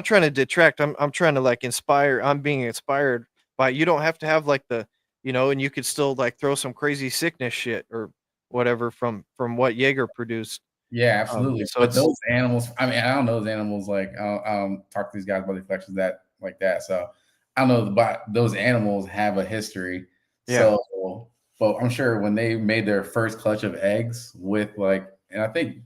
trying to detract. I'm trying to like inspire. I'm being inspired by. You don't have to have like and you could still like throw some crazy sickness shit or whatever from what Jaeger produced. yeah, absolutely. So But it's those animals, I mean, I don't know those animals. Like, I don't talk to these guys about the collections that like that. So I don't know, but those animals have a history. yeah, So, but I'm sure when they made their first clutch of eggs with like, and I think,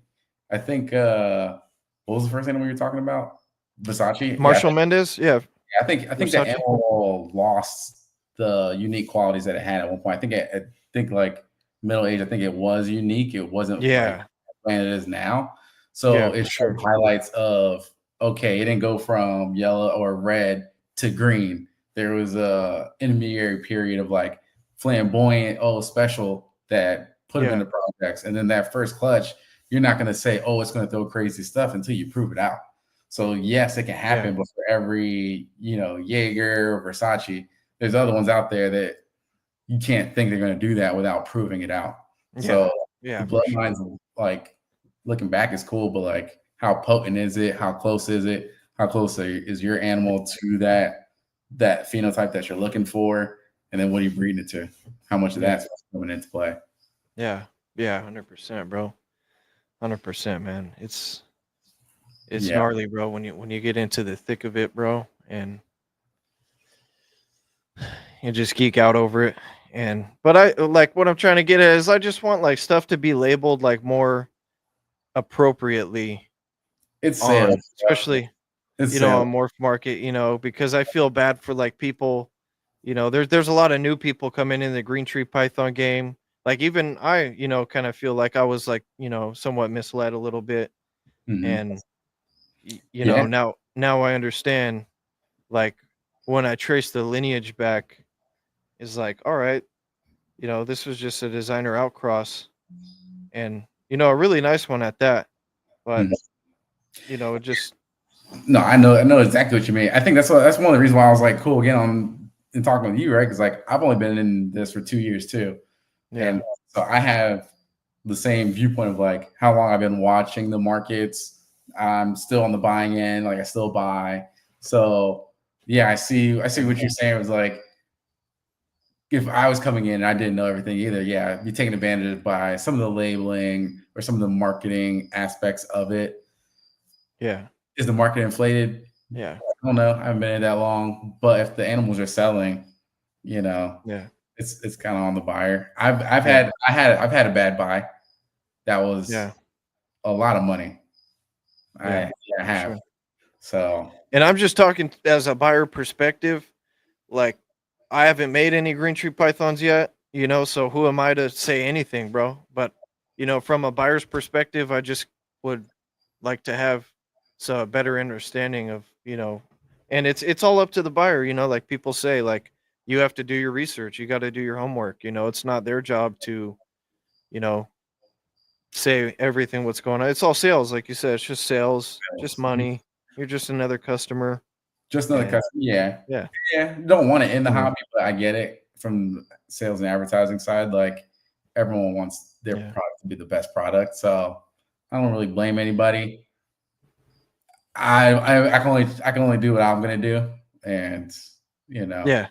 what was the first animal you were talking about? Versace. Yeah, Marshall Mendez. Yeah, I think that Versace. animal lost the unique qualities that it had at one point. I think like middle age. I think it was unique. It wasn't like Yeah, than it is now. yeah, So for it showed sure. highlights of okay, it didn't go from yellow or red to green. There was a intermediary period of like flamboyant, oh, special that put them Yeah, into projects. And then that first clutch, you're not going to say, oh, it's going to throw crazy stuff until you prove it out. So yes, it can yeah, happen, but for every Jaeger or Versace, there's other ones out there that you can't think they're going to do that without proving it out. yeah, So the yeah, for sure. bloodlines, like looking back, is cool, but like how potent is it? How close is it? How close is your animal to that phenotype that you're looking for? And then what are you breeding it to? How much of Yeah, that's coming into play? yeah, yeah, 100%, bro. 100%, man. It's Yeah, gnarly, bro, when you get into the thick of it, bro, and you just geek out over it. And but I like what I'm trying to get at is I just want like stuff to be labeled like more appropriately it's on, sales. Trust me. especially It's sales. on morph market, because I feel bad for like people, there's a lot of new people coming in the green tree python game. Like even I, kind of feel like I was like, somewhat misled a little bit. Mhm. And Yeah. now I understand, like when I trace the lineage back, is like, all right, this was just a designer outcross, and a really nice one at that. But Mhm. it just No, I know exactly what you mean. I think that's one of the reasons why I was like, cool, again on and talking with you, right? Because like I've only been in this for 2 years too, yeah, and so I have the same viewpoint of like how long I've been watching the markets. I'm still on the buying end, like I still buy. So yeah, I see what you're saying. It was like if I was coming in and I didn't know everything either, yeah, I'd be taken advantage by some of the labeling or some of the marketing aspects of it. yeah, Is the market inflated? yeah, I don't know. I haven't been in that long, but if the animals are selling, you know, yeah, it's kind of on the buyer. I've yeah, had I've had a bad buy that was yeah, a lot of money. yeah, I for sure. have. So And I'm just talking as a buyer perspective. Like, I haven't made any green tree pythons yet, so who am I to say anything, bro? But from a buyer's perspective, I just would like to have a better understanding of, and it's all up to the buyer, like people say, like you have to do your research, you got to do your homework, it's not their job to, you know, say everything what's going on. It's all sales, like you said, it's just sales, just money. You're just another customer, just another and customer. Yeah. yeah, Yeah. Don't want it in the you know, hobby, but I get it from sales and advertising side. Like everyone wants their yeah, product to be the best product. So I don't really blame anybody. I can only do what I'm gonna do. And you know, yeah,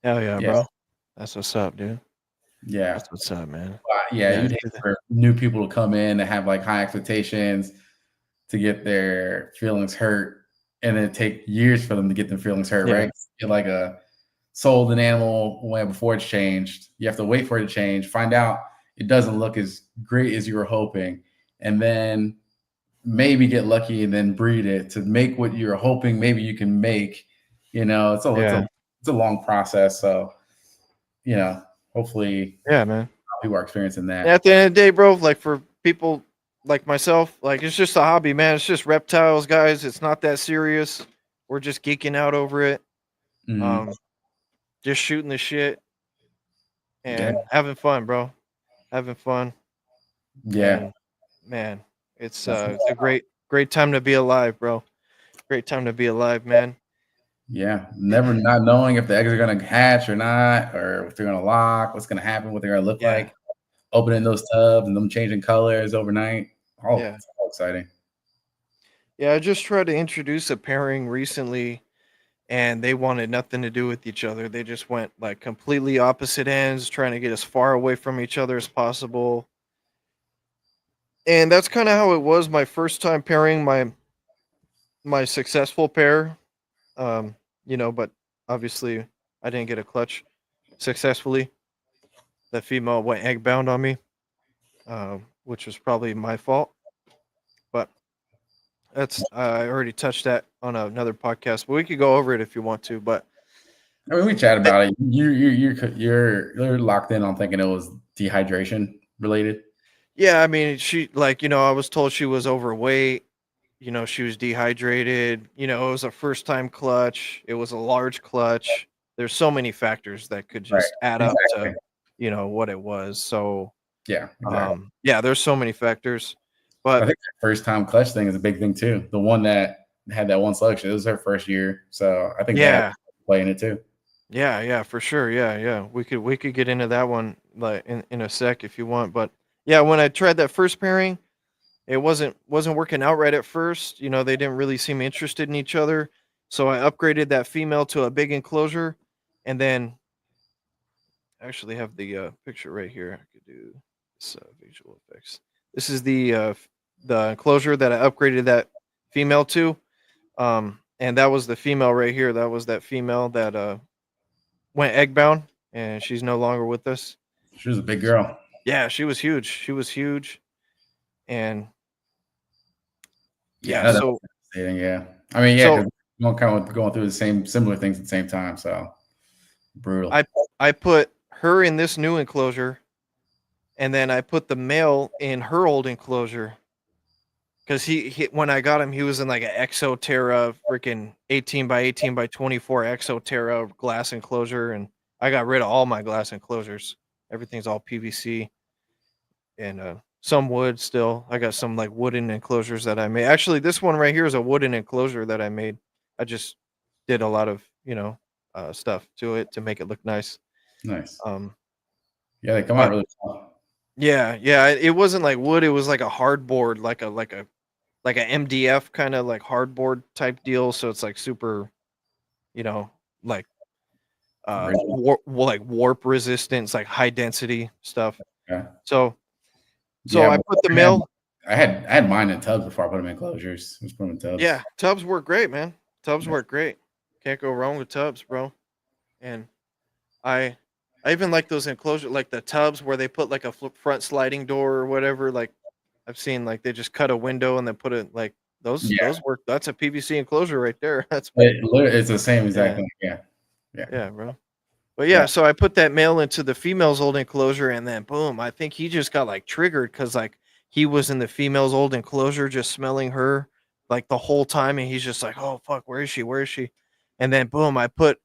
hell yeah, yeah, bro. That's what's up, dude. yeah. That's what's up, man. Yeah, Yeah, you'd hate for new people to come in and have like high expectations to get their feelings hurt, and then take years for them to get their feelings hurt, yeah, right? Get like a sold an animal when before it's changed. You have to wait for it to change, find out it doesn't look as great as you were hoping, and then maybe get lucky and then breed it to make what you're hoping maybe you can make. yeah, It's a long process. So, hopefully yeah, man. people are experiencing And that. at the end of the day, bro, like for people like myself, like it's just a hobby, man. It's just reptiles, guys. It's not that serious. We're just geeking out over it. Mhm. Um, just shooting the shit. Yeah. and having fun, bro. Having fun. Yeah. And man, That's it's a great time to be alive, bro. Great time to be alive, man. Yeah, never not knowing if the eggs are gonna hatch or not, or if they're gonna lock, what's gonna happen, what they're gonna look Yeah. like. Opening those tubs and them changing colors overnight. Oh, Yeah. it's so exciting. Yeah, I just tried to introduce a pairing recently and they wanted nothing to do with each other. They just went like completely opposite ends, trying to get as far away from each other as possible. And that's kind of how it was my first time pairing my successful pair. Um, but obviously I didn't get a clutch successfully. The female went egg bound on me, which was probably my fault. But that's I already touched that on another podcast, but we could go over it if you want to. But I mean, we chat about it. You're locked in on thinking it was dehydration related. yeah, I mean, I was told she was overweight. She was dehydrated. It was a first time clutch. It was a large clutch. There's so many factors that could Right. just add up to, Exactly. what it was. So, Yeah, exactly. yeah, there's so many factors. I But think the first time clutch thing is a big thing too. The one that had that one selection, it was her first year. So I think that yeah, playing it too. yeah, for sure. Yeah, yeah. We could get into that one like in a sec if you want. But yeah, when I tried that first pairing, it wasn't working out right at first. They didn't really seem interested in each other. So I upgraded that female to a big enclosure, and then I actually have the picture right here. I could do this visual effects. This is the enclosure that I upgraded that female to. And that was the female right here. That was that female that went egg bound, and she's no longer with us. She was a big girl. Yeah, she was huge. She was huge, and Yeah, yeah. that was fascinating. Yeah, I mean, yeah, So because we're kind of going through the same similar things at the same time. So brutal. I I put her in this new enclosure, and then I put the male in her old enclosure. Because he when I got him, he was in like an Exoterra freaking 18 by 18 by 24 Exoterra glass enclosure, and I got rid of all my glass enclosures. Everything's all PVC and some wood still. I got some like wooden enclosures that I made. Actually, this one right here is a wooden enclosure that I made. I just did a lot of stuff to it to make it look nice. Nice. Um, Yeah, they come out but really well. yeah, yeah, it wasn't like wood. It was like a hardboard, like a MDF kind of like hardboard type deal. So it's like super, you know, like Original. like warp resistance, like high density stuff. Yeah. So Yeah, I put the mill. I had mine in tubs before I put them in closures. Just put them in tubs. Yeah, tubs work great, man. Tubs Yeah. work great. Can't go wrong with tubs, bro. And I I even like those enclosure, like the tubs where they put like a front sliding door or whatever. Like I've seen, like they just cut a window and then put it like Yeah. those work. That's a PVC enclosure right there. That's It's the same exact yeah, thing. Yeah. Yeah. yeah, bro. But Yeah. yeah, so I put that male into the female's old enclosure, and then boom, I think he just got like triggered because like he was in the female's old enclosure, just smelling her like the whole time, and he's just like, "Oh fuck, where is she? Where is she?" And then boom, I put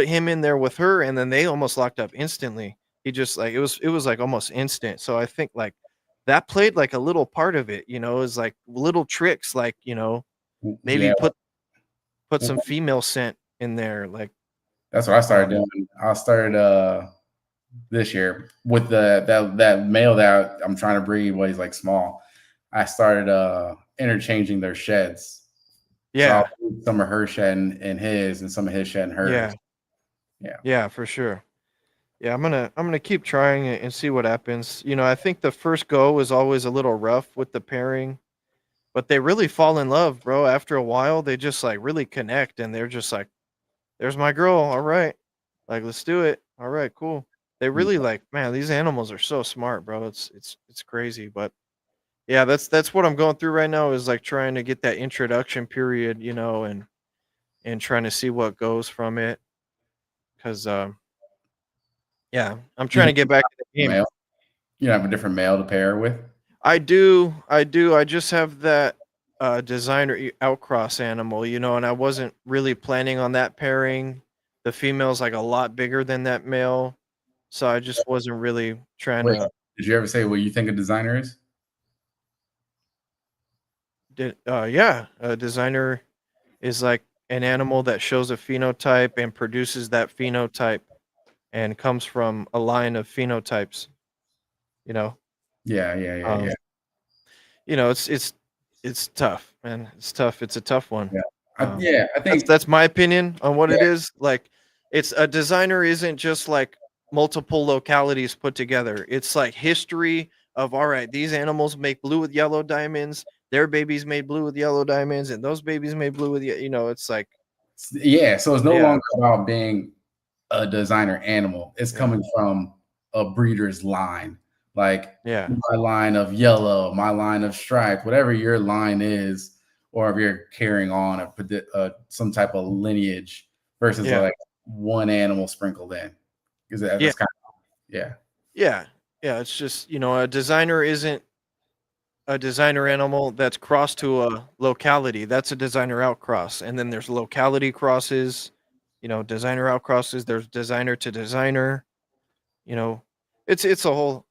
him in there with her, and then they almost locked up instantly. He just like it was like almost instant. So I think like that played like a little part of it, is like little tricks, like maybe Yeah. put some female scent in there, like That's what I started um, doing. I started this year with that male that I'm trying to breed what he's like small. I started interchanging their sheds. So I'll yeah. put some of her shed in his and some of his shed in hers. Yeah, Yeah. yeah, for sure. Yeah, I'm gonna keep trying it and see what happens. I think the first go is always a little rough with the pairing, but they really fall in love, bro. After a while, they just like really connect, and they're just like, "There's my girl. All right, like let's do it. All right, cool." They really like, man. These animals are so smart, bro. It's crazy, but yeah, that's what I'm going through right now is like trying to get that introduction period, and trying to see what goes from it, because yeah, I'm You trying have to get back in the a game. male. You have a different male to pair with. I do. I just have that designer outcross animal, and I wasn't really planning on that pairing. The female's like a lot bigger than that male. So I just wasn't really trying Wait, to. did you ever say what you think a designer is? Yeah, a designer is like an animal that shows a phenotype and produces that phenotype and comes from a line of phenotypes. You know, Yeah, yeah, yeah, um, yeah, it's tough, man. It's tough. It's a tough one. yeah. Um, Yeah, I that's think that's my opinion on what yeah, it is. Like, it's a designer isn't just like multiple localities put together. It's like history of all right. These animals make blue with yellow diamonds. Their babies made blue with yellow diamonds, and those babies made blue with It's like yeah. So it's no yeah, longer about being a designer animal. It's yeah, coming from a breeder's line. Like yeah, my line of yellow, my line of striped, whatever your line is, or if you're carrying on some type of lineage versus yeah, like one animal sprinkled in. Because yeah, that's kind of, yeah. yeah, yeah. It's just a designer isn't a designer animal that's crossed to a locality. That's a designer outcross. And then there's locality crosses, designer outcrosses. There's designer to designer. You know, it's a whole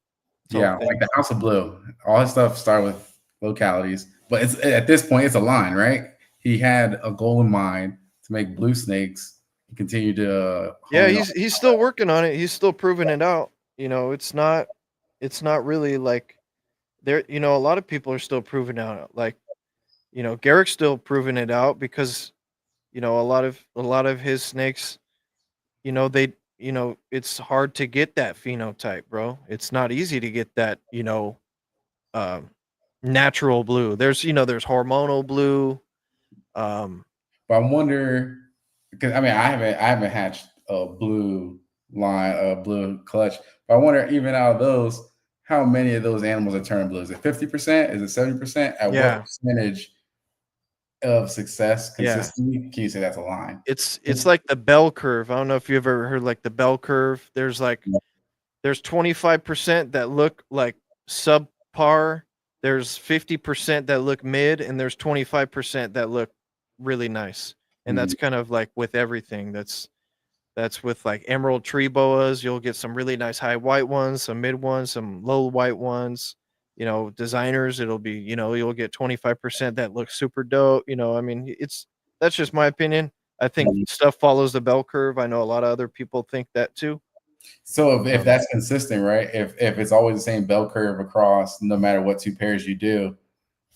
Yeah, thing. like the House of Blue. All his stuff started with localities, but it's at this point it's a line, right? He had a goal in mind to make blue snakes. He continued to Yeah, hone in on. he's still working on it. He's still proving it out. It's not really like there. A lot of people are still proving out. Like Garrick's still proving it out because a lot of his snakes. They it's hard to get that phenotype, bro. It's not easy to get that, um, natural blue. There's hormonal blue. Um, But I wonder because I mean I haven't hatched a blue line, a blue clutch. But I wonder even out of those, how many of those animals are turning blue? Is it 50%? Is it 70%? At what yeah, percentage of success yeah. consistently can you say that's a line? It's like the bell curve. I don't know if you ever heard like the bell curve. There's 25% that look like subpar. There's 50% that look mid, and there's 25% that look really nice. And Mhm. that's kind of like with everything. That's with like emerald tree boas. You'll get some really nice high white ones, some mid ones, some low white ones. Designers, it'll be, you'll get 25% that looks super dope. I mean, that's just my opinion. I think stuff follows the bell curve. I know a lot of other people think that too. So if Um, that's consistent, right? If it's always the same bell curve across, no matter what two pairs you do,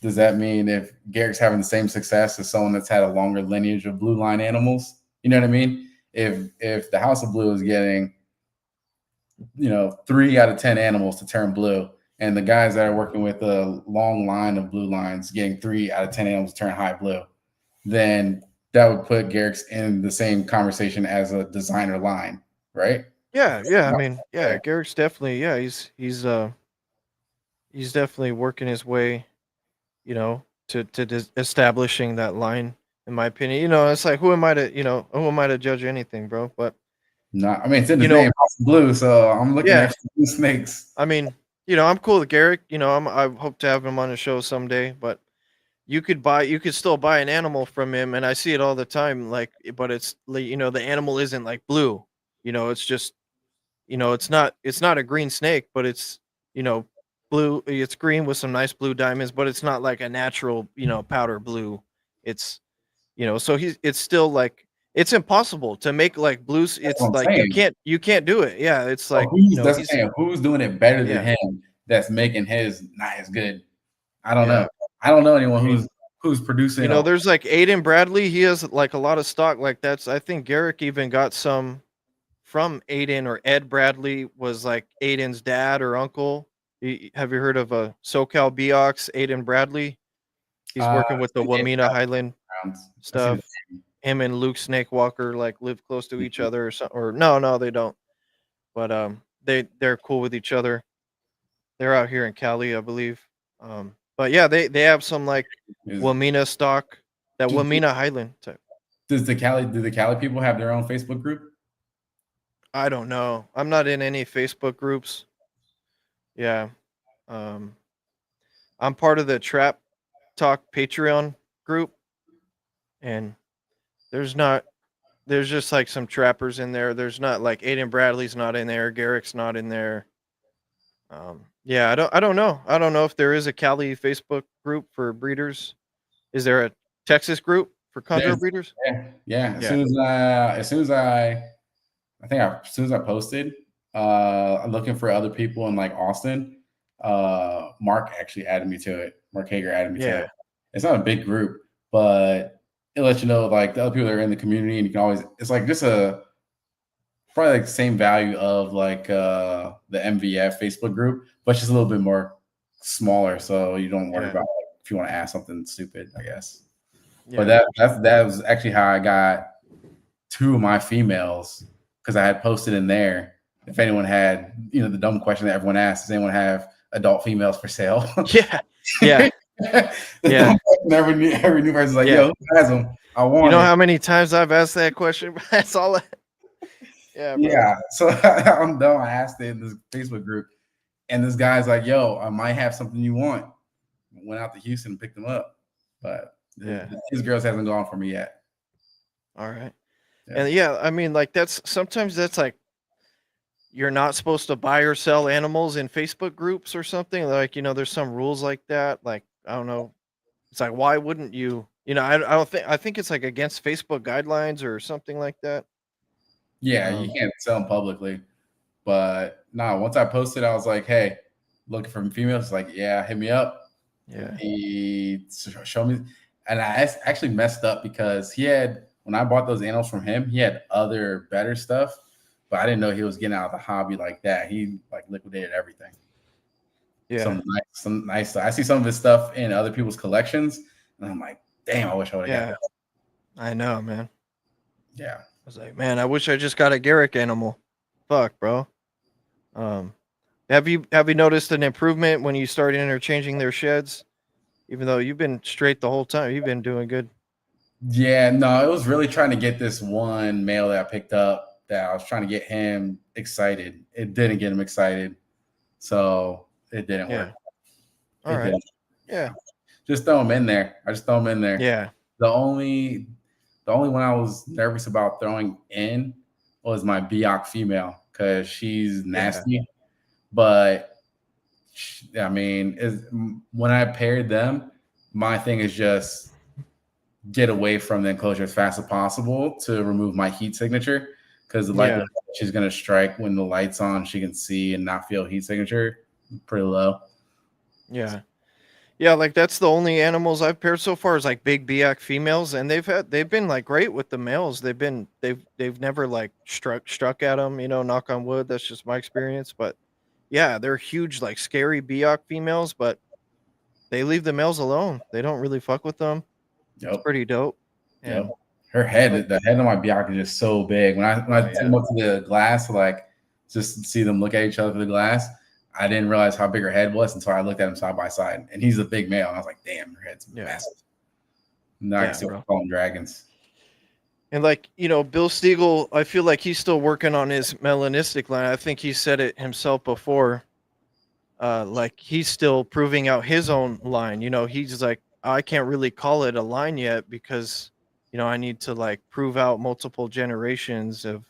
does that mean if Garrick's having the same success as someone that's had a longer lineage of blue line animals? You know what I mean? If the House of Blue is getting 3 out of 10 animals to turn blue, and the guys that are working with a long line of blue lines getting 3 out of 10 animals to turn high blue, then that would put Garrick's in the same conversation as a designer line, right? yeah, yeah. I mean, yeah, Okay. Garrick's definitely, yeah, he's definitely working his way, to establishing that line. In my opinion, it's like who am I to judge anything, bro? But No, I mean it's in you his know, name, House of Blue. So I'm looking yeah, at blue snakes. I mean, I'm cool with Garrick. I hope to have him on the show someday. But you could still buy an animal from him, and I see it all the time. Like, but it's like, the animal isn't like blue. It's just it's not a green snake, but it's you know blue. It's green with some nice blue diamonds, but it's not like a natural powder blue. It's so it's still like it's impossible to make like blues. That's It's what I'm like you saying. can't you can't do it. Yeah, it's So like who's that's what I'm he's saying, who's doing it better than yeah, him that's making his not as good? I don't yeah. know. I don't know anyone I mean, who's producing a there's like Aiden Bradley. He has like a lot of stock. Like that's I think Garrick even got some from Aiden, or Ed Bradley was like Aiden's dad or uncle. Have you heard of a SoCal Beox, Aiden Bradley? He's I've working with the seen Aiden Wamena Highland Brown's. I've seen stuff. Him and Luke Snake Walker like live close to each other, or something. Or no, they don't. But they're cool with each other. They're out here in Cali, I believe. But yeah, they have some like is Wamena stock, that do, do, Wamena Highland type. do the Cali people have their own Facebook group? I don't know. I'm not in any Facebook groups. Yeah. Um, I'm part of the Trap Talk Patreon group, and there's not. there's just like some trappers in there. There's not like Aiden Bradley's not in there. Garrick's not in there. Yeah, I don't know. I don't know if there is a Cali Facebook group for breeders. Is there a Texas group for Chondro There's, breeders? yeah. Yeah. As soon as as soon as I posted, looking for other people in like Austin, Mark actually added me to it. Mark Hager added me to Yeah. it. It's not a big group, but it lets you know like the other people that are in the community, and you can always. It's like just probably like the same value of like the MVF Facebook group, but just a little bit more smaller, so you don't worry Yeah. about like, if you want to ask something stupid, I guess. But Yeah. that was actually how I got two of my females, because I had posted in there if anyone had, the dumb question that everyone asks, does anyone have adult females for sale? Yeah. Yeah. The Yeah. dumb question every new person's like, Yeah. yo, who has them? I want You know it. how many times I've asked that question? That's all. Yeah, bro. Yeah. So I'm done. I asked it in this Facebook group, and this guy's like, yo, I might have something you want. Went out to Houston and picked them up. But Yeah. his girls hasn't gone for me yet. All right. Yeah. And yeah, I mean, like sometimes that's like you're not supposed to buy or sell animals in Facebook groups or something. Like, there's some rules like that. Like, I don't know. It's like, why wouldn't you? I don't think, I think it's like against Facebook guidelines or something like that. Yeah, you can't sell them publicly. But no, once I posted, I was like, hey, looking for females. It's like, yeah, hit me up. Yeah. He showed me. And I actually messed up because when I bought those animals from him, he had other better stuff, but I didn't know he was getting out of the hobby like that. He like liquidated everything. Yeah. Some nice stuff. I see some of his stuff in other people's collections, and I'm like, damn, I wish I would have got that. I know, man. Yeah. I was like, man, I wish I just got a Garrick animal. Fuck, bro. Have you noticed an improvement when you start interchanging their sheds? Even though you've been straight the whole time, you've been doing good. Yeah, no, it was really trying to get this one male that I picked up, that I was trying to get him excited. It didn't get him excited, so it didn't work. All right. Yeah. Just throw him in there. I just throw him in there. Yeah. The only one I was nervous about throwing in was my Biak female, because she's nasty. Yeah. But I mean, when I paired them, my thing is just get away from the enclosure as fast as possible to remove my heat signature, because the likelihood she's going to strike when the light's on, she can see and not feel heat signature, pretty low. Yeah. Yeah, like that's the only animals I've paired so far is like big Biak females, and they've been like great with the males. They've never like struck at them, knock on wood. That's just my experience. But yeah, they're huge, like scary Biak females, but they leave the males alone. They don't really fuck with them. Yep. It's pretty dope. And the head of my Biak is just so big. When I took them up to the glass, like just to see them look at each other through the glass, I didn't realize how big her head was until I looked at him side by side. And he's a big male. And I was like, damn, her head's massive. Now I can still call them dragons. And like, Bill Stiegel, I feel like he's still working on his melanistic line. I think he said it himself before. Like he's still proving out his own line. He's like, I can't really call it a line yet because, I need to like prove out multiple generations of,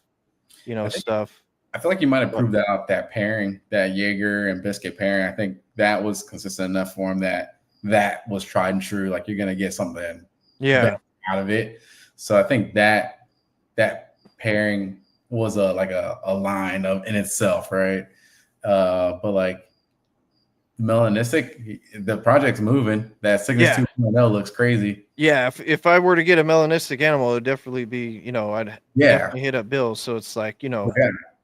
stuff. I feel like you might have proved out that pairing, that Jaeger and Biscuit pairing. I think that was consistent enough for him that was tried and true. Like you're gonna get something out of it. So I think that pairing was a line in itself, right? But like melanistic, the project's moving. That Cygnus 2.0 looks crazy. Yeah, if I were to get a melanistic animal, it would definitely be, I'd definitely hit up Bill. So it's like,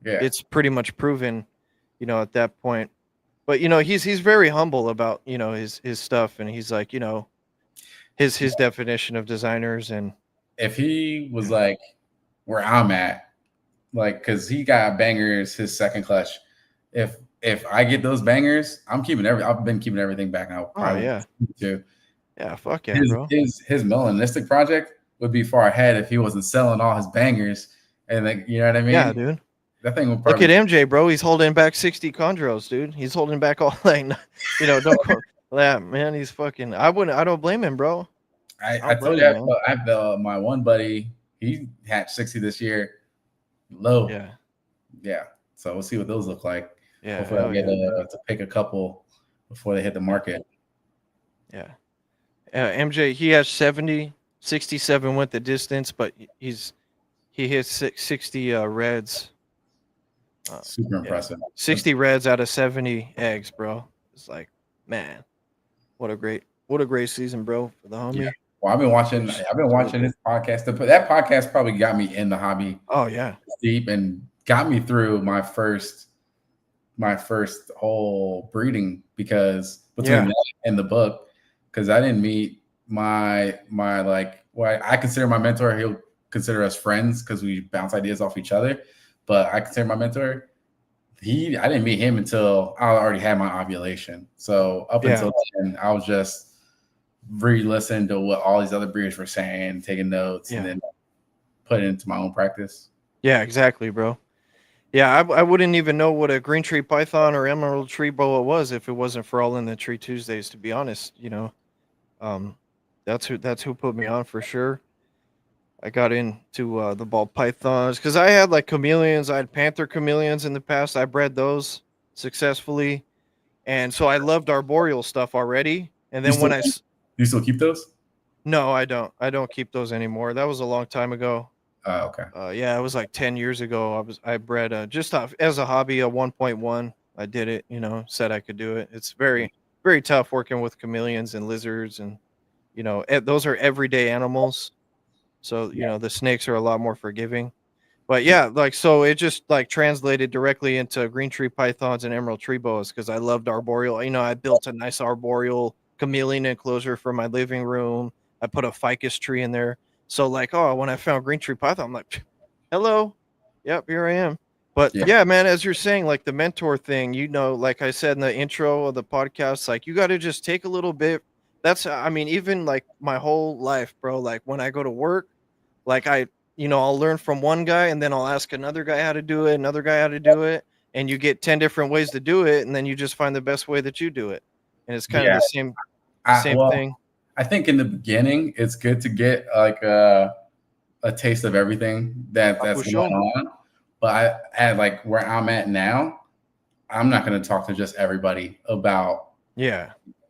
it's pretty much proven, at that point. But he's very humble about his stuff, and he's like his definition of designers. And if he was like where I'm at, like because he got bangers his second clutch, if I get those bangers, I'm keeping I've been keeping everything back now. Too. Yeah, fuck yeah, bro. His melanistic project would be far ahead if he wasn't selling all his bangers, and like you know what I mean? Yeah, dude. That thing would look at MJ, bro. He's holding back 60 chondros, dude. He's holding back all don't that man. He's fucking. I don't blame him, bro. I told you, I have my one buddy. He hatched 60 this year. Low. Yeah. Yeah. So we'll see what those look like. Yeah. Hopefully I'll get man. to pick a couple before they hit the market. Yeah. MJ, he has 70, 67 went the distance, but he hit 60 reds. Super impressive. 60 reds out of 70 eggs, bro. It's like, man, what a great season, bro, for the homie. Yeah. Well, I've been watching his podcast. That podcast probably got me in the hobby. Oh yeah, deep, and got me through my first whole breeding, because between that and the book, because I didn't meet my like, well, I consider my mentor. He'll consider us friends because we bounce ideas off each other. But I consider my mentor. I didn't meet him until I already had my ovulation. So up until then, I was just re-listening to what all these other breeders were saying, taking notes, and then put it into my own practice. Yeah, exactly, bro. Yeah, I wouldn't even know what a green tree python or emerald tree boa was if it wasn't for All in the Tree Tuesdays, to be honest, that's who put me on for sure. I got into the ball pythons because I had like chameleons. I had panther chameleons in the past. I bred those successfully, and so I loved arboreal stuff already. And then do you still keep those? No, I don't. I don't keep those anymore. That was a long time ago. Okay. Yeah, it was like 10 years ago. I bred just as a hobby, a 1.1. I did it. Said I could do it. It's very, very tough working with chameleons and lizards, and those are everyday animals. So the snakes are a lot more forgiving. But yeah, like so it just like translated directly into green tree pythons and emerald tree boas because I loved arboreal. I built a nice arboreal chameleon enclosure for my living room. I put a ficus tree in there. So like, when I found green tree python, I'm like, hello, yep, here I am. But yeah, man, as you're saying, like the mentor thing, like I said in the intro of the podcast, like you got to just take a little bit. Even like my whole life, bro. Like when I go to work, like I'll learn from one guy and then I'll ask another guy how to do it, another guy how to do it, and you get 10 different ways to do it, and then you just find the best way that you do it, and it's kind of the same thing. I think in the beginning, it's good to get like a taste of everything that's going on. But at like where I'm at now, I'm not going to talk to just everybody about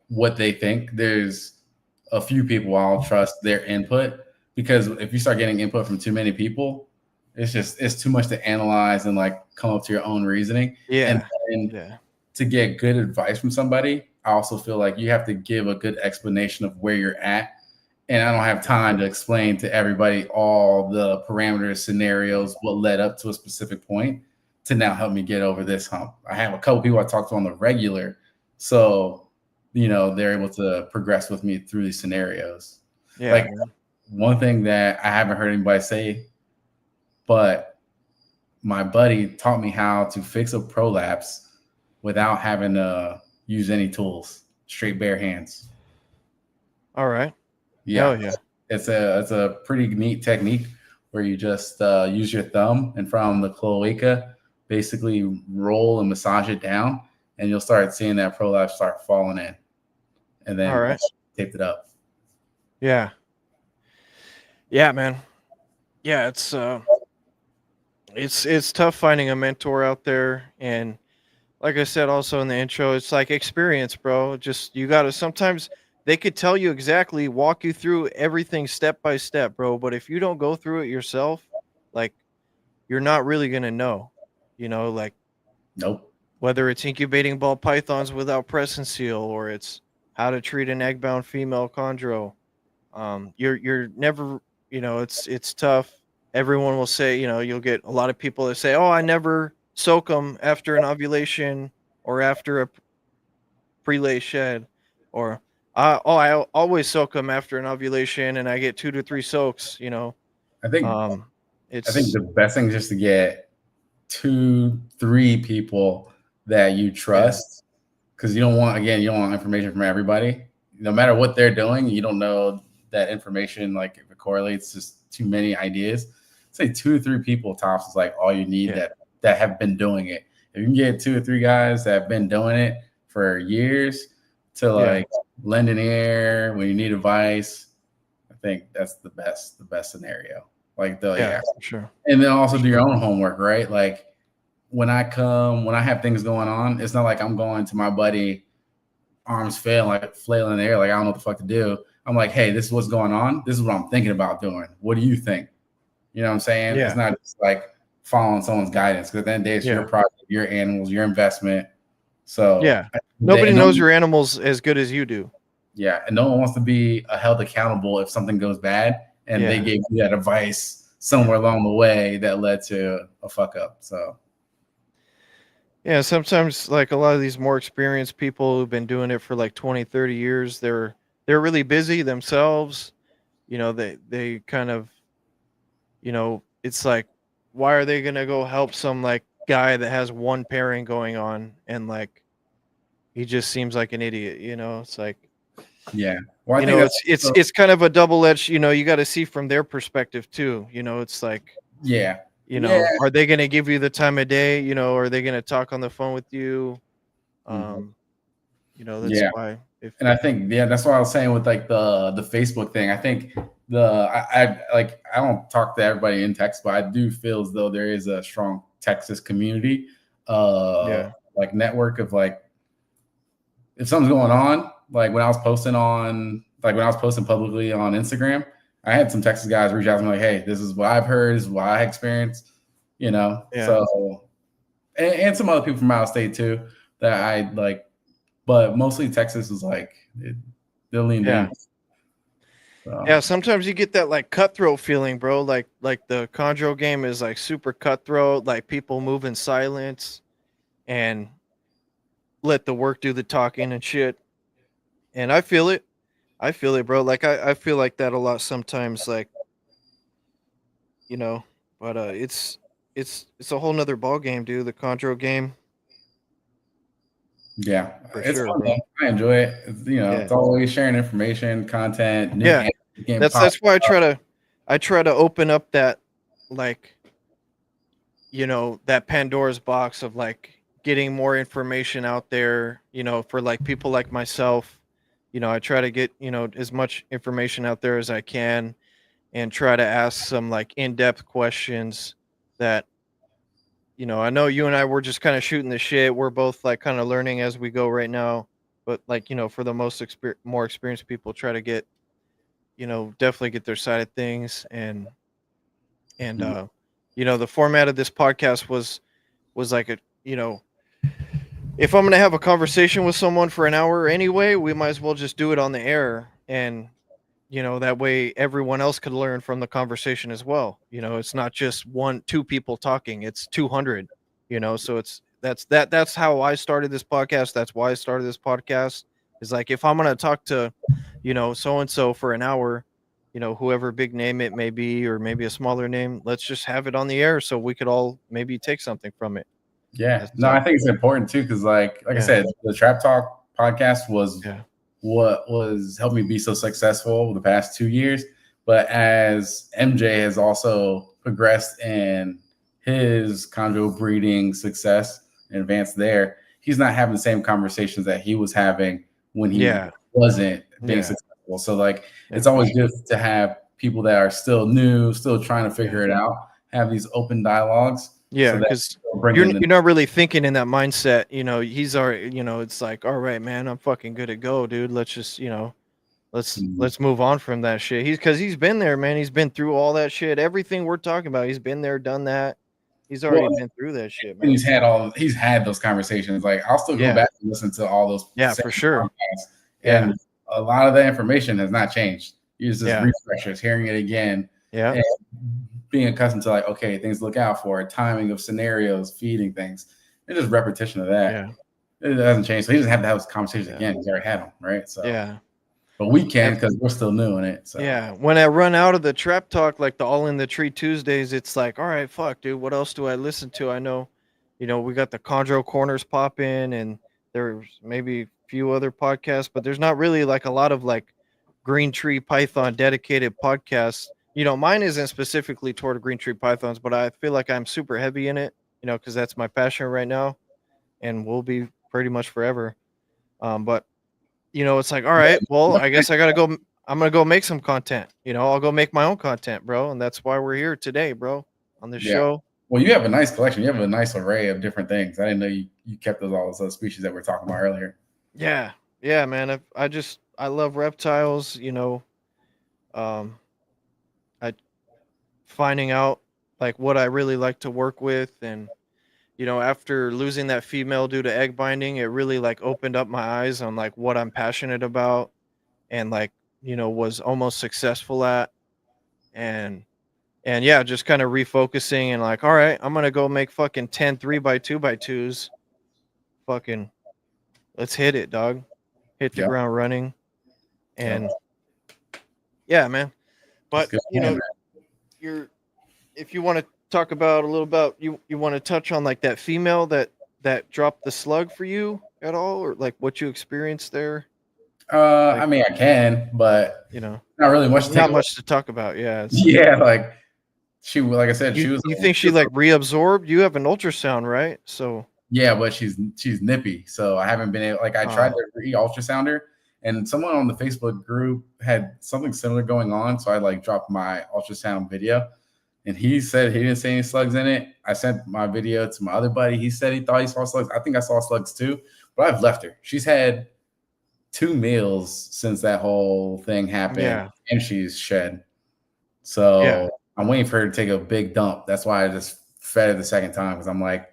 what they think. There's a few people I'll trust their input, because if you start getting input from too many people, it's too much to analyze and like come up to your own reasoning. And to get good advice from somebody, I also feel like you have to give a good explanation of where you're at. And I don't have time to explain to everybody all the parameters, scenarios, what led up to a specific point to now help me get over this hump. I have a couple people I talk to on the regular. So, they're able to progress with me through these scenarios. Yeah. Like one thing that I haven't heard anybody say, but my buddy taught me how to fix a prolapse without having to use any tools, straight bare hands. All right. Yeah. Yeah. It's a pretty neat technique where you just use your thumb and from the cloaca, basically roll and massage it down, and you'll start seeing that prolapse start falling in. And then taped it up. Yeah. Yeah, man. Yeah, it's tough finding a mentor out there, and like I said also in the intro, it's like experience, bro. Just you got to sometimes they could tell you exactly, walk you through everything step by step, bro, but if you don't go through it yourself, like you're not really going to know. Like nope. Whether it's incubating ball pythons without press and seal, or it's how to treat an egg-bound female chondro. You're never, it's tough. Everyone will say, you'll get a lot of people that say, oh, I never soak them after an ovulation or after a prelay shed, or I always soak them after an ovulation and I get 2 to 3 soaks. I think the best thing is just to get 2-3 people that you trust, because you don't want information from everybody. No matter what they're doing, you don't know that information, like if it correlates, just too many ideas. Say 2 or 3 people tops is like all you need that have been doing it. If you can get 2 or 3 guys that have been doing it for years to like lend an ear when you need advice, I think that's the best scenario. Like Yeah, for sure. And then also do your own homework, right? Like when I have things going on, it's not like I'm going to my buddy, arms flailing in the air, like I don't know what the fuck to do. I'm like, hey, this is what's going on. This is what I'm thinking about doing. What do you think? You know what I'm saying? Yeah. It's not just like following someone's guidance, because at the end of the day, it's your project, your animals, your investment. So yeah, nobody knows your animals as good as you do. Yeah, and no one wants to be held accountable if something goes bad, and they gave you that advice somewhere along the way that led to a fuck up. So yeah, sometimes like a lot of these more experienced people who've been doing it for like 20, 30 years, they're really busy themselves. You know, they kind of, you know, it's like, why are they gonna go help some like guy that has one pairing going on, and like he just seems like an idiot, you know? It's like, yeah. Well, I you think know, it's kind of a double-edged, you know, you got to see from their perspective too. You know, it's like, you know, are they going to give you the time of day? You know, are they going to talk on the phone with you? You know, that's why. And I think, that's what I was saying with like the Facebook thing. I think I don't talk to everybody in Texas, but I do feel as though there is a strong Texas community, like network of like, if something's going on, like when I was posting publicly on Instagram, I had some Texas guys reach out to me like, hey, this is what I've heard, this is what I experienced, you know? Yeah. So, and some other people from out of state too that I like, but mostly Texas is like, they'll lean in. So. Yeah, sometimes you get that like cutthroat feeling, bro. Like the Chondro game is like super cutthroat, like people move in silence and let the work do the talking and shit. And I feel it, bro. Like I feel like that a lot sometimes, like, you know, but it's a whole nother ball game, dude. The Chondro game. Yeah, it's sure, fun, bro. I enjoy it. It's always sharing information, content. That's why I try to open up that, like, you know, that Pandora's box of like getting more information out there, you know, for like people like myself. You know, I try to get, you know, as much information out there as I can, and try to ask some like in-depth questions that, you know, I know you and I were just kind of shooting the shit. We're both like kind of learning as we go right now, but like, you know, for the more experienced people, try to get, you know, definitely get their side of things. And you know, the format of this podcast was like a, you know, if I'm going to have a conversation with someone for an hour anyway, we might as well just do it on the air. And, you know, that way everyone else could learn from the conversation as well. You know, it's not just two people talking, it's 200, you know, so that's how I started this podcast. That's why I started this podcast, is like, if I'm going to talk to, you know, so-and-so for an hour, you know, whoever big name it may be, or maybe a smaller name, let's just have it on the air so we could all maybe take something from it. Yeah, no, I think it's important too, because like I said, the Trap Talk podcast was what was helped me be so successful the past 2 years. But as MJ has also progressed in his chondro breeding success and advanced there, he's not having the same conversations that he was having when he wasn't being successful. So like, it's always good to have people that are still new, still trying to figure it out, have these open dialogues. Yeah, because you're not really thinking in that mindset. You know, he's already, you know, it's like, all right, man, I'm fucking good to go, dude. Let's just, you know, let's move on from that shit. Because he's been there, man. He's been through all that shit. Everything we're talking about, he's been there, done that. He's already been through that shit, man. He's had those conversations. Like, I'll still go back and listen to all those. Yeah, for sure. And a lot of that information has not changed. It's just refreshers, hearing it again. Yeah. And being accustomed to like, okay, things to look out for, timing of scenarios, feeding things. It's just repetition of that. Yeah. It doesn't change. So he doesn't have to have those conversations again. He's already had them, right? So but we can, because we're still new in it. So when I run out of the Trap Talk, like the All in the Tree Tuesdays, it's like, all right, fuck, dude, what else do I listen to? I know, you know, we got the Chondro Corners pop in, and there's maybe a few other podcasts, but there's not really like a lot of like Green Tree Python dedicated podcasts. You know, mine isn't specifically toward Green Tree Pythons, but I feel like I'm super heavy in it, you know, because that's my passion right now and will be pretty much forever. But, you know, it's like, all right, well, I guess I got to go. I'm gonna go make some content. I'll go make my own content, bro, and that's why we're here today, bro, on this Yeah. show. Well, you have a nice collection. You have a nice array of different things. I didn't know you kept all those other species that we are talking about earlier. Yeah, yeah, man. I love reptiles. Um, I finding out like what I really like to work with, and after losing that female due to egg binding, it really like opened up my eyes on like what I'm passionate about, and like was almost successful at, and yeah, just kind of refocusing and like, all right, I'm gonna go make fucking 10 3x2x2s. Fucking let's hit it, dog. Hit the Yeah. ground running. Yeah. And yeah, man. That's But good plan, man. you're if you want to talk about a little about you want to touch on like that female that dropped the slug for you at all, or like what you experienced there? I mean, I can, but not really much. Not much to talk about. Yeah. Yeah, like like I said, she was. You think she like reabsorbed? You have an ultrasound, right? So yeah, but she's nippy, so I haven't been able. Like I tried to re-ultrasound her, and someone on the Facebook group had something similar going on, so I like dropped my ultrasound video, and he said he didn't see any slugs in it. I sent my video to my other buddy. He said he thought he saw slugs. I think I saw slugs too, but I've left her. She's had 2 meals since that whole thing happened, and she's shed. So I'm waiting for her to take a big dump. That's why I just fed her the second time, because I'm like,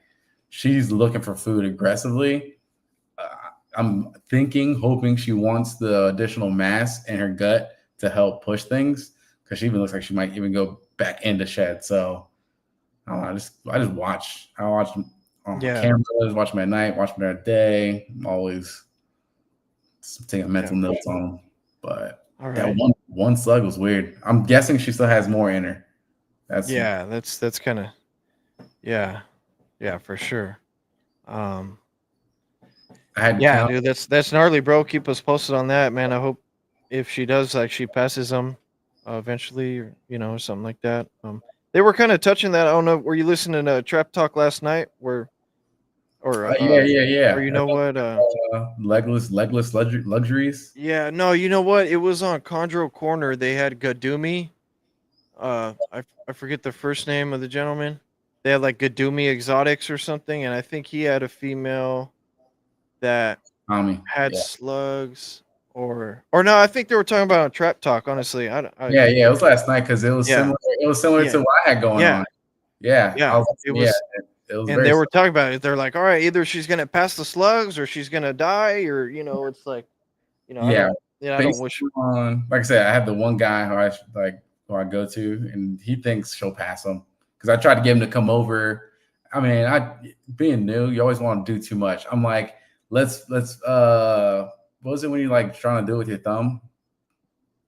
she's looking for food aggressively. I'm hoping she wants the additional mass in her gut to help push things, because she even looks like she might even go back into shed. So I don't know, I just watch. I watch them on cameras, watch them at night, watch them at day. I'm always taking mental notes on them. But that one slug was weird. I'm guessing she still has more in her. That's kind of yeah, for sure. Dude, that's gnarly, bro. Keep us posted on that, man. I hope if she does, like, she passes them eventually, or something like that. They were kind of touching that. I don't know. Were you listening to Trap Talk last night? Yeah. Or you know what? Legless luxuries. Yeah, no, you know what? It was on Chondro Corner. They had Gadumi. I forget the first name of the gentleman. They had like Gadumi Exotics or something, and I think he had a female that had slugs, or no, I think they were talking about on Trap Talk. Honestly, it was last night, because it was similar. It was similar to what I had going on. Yeah, it was. And they were talking about it. They're like, all right, either she's gonna pass the slugs or she's gonna die, or it's like, I don't wish. Like I said, I have the one guy who I go to, and he thinks she'll pass him, because I tried to get him to come over. I mean, being new, you always want to do too much. I'm like, let's what was it when you like trying to do it with your thumb?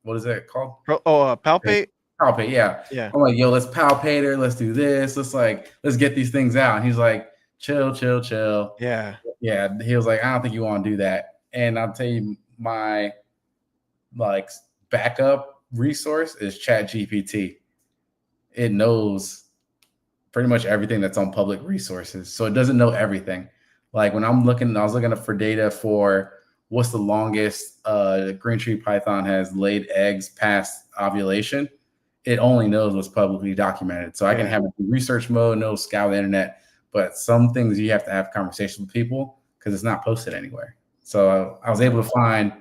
What is that called? Palpate. Palpate, yeah. I'm like, yo, let's palpate her. Let's do this. Let's get these things out. And he's like, chill. Yeah. He was like, I don't think you want to do that. And I'll tell you, my like backup resource is ChatGPT. It knows pretty much everything that's on public resources, so it doesn't know everything. Like when I was looking for data for what's the longest green tree python has laid eggs past ovulation. It only knows what's publicly documented. So I can have it in research mode, no scour the internet, but some things you have to have conversations with people, because it's not posted anywhere. So I was able to find,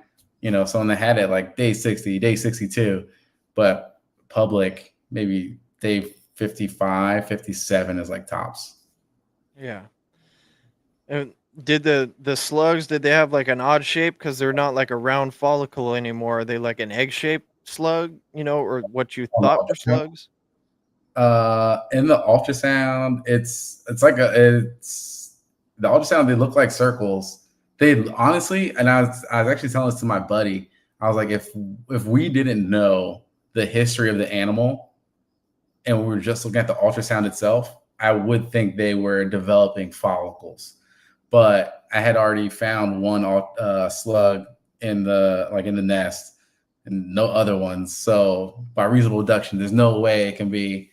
someone that had it like day 60, day 62, but public, maybe day 55, 57 is like tops. Yeah. And did the slugs, did they have like an odd shape, because they're not like a round follicle anymore? Are they like an egg-shaped slug, or what you thought were slugs? In the ultrasound, it's the ultrasound, they look like circles. They honestly, and I was actually telling this to my buddy. I was like, if we didn't know the history of the animal and we were just looking at the ultrasound itself, I would think they were developing follicles. But I had already found one slug in the nest, and no other ones. So by reasonable deduction, there's no way it can be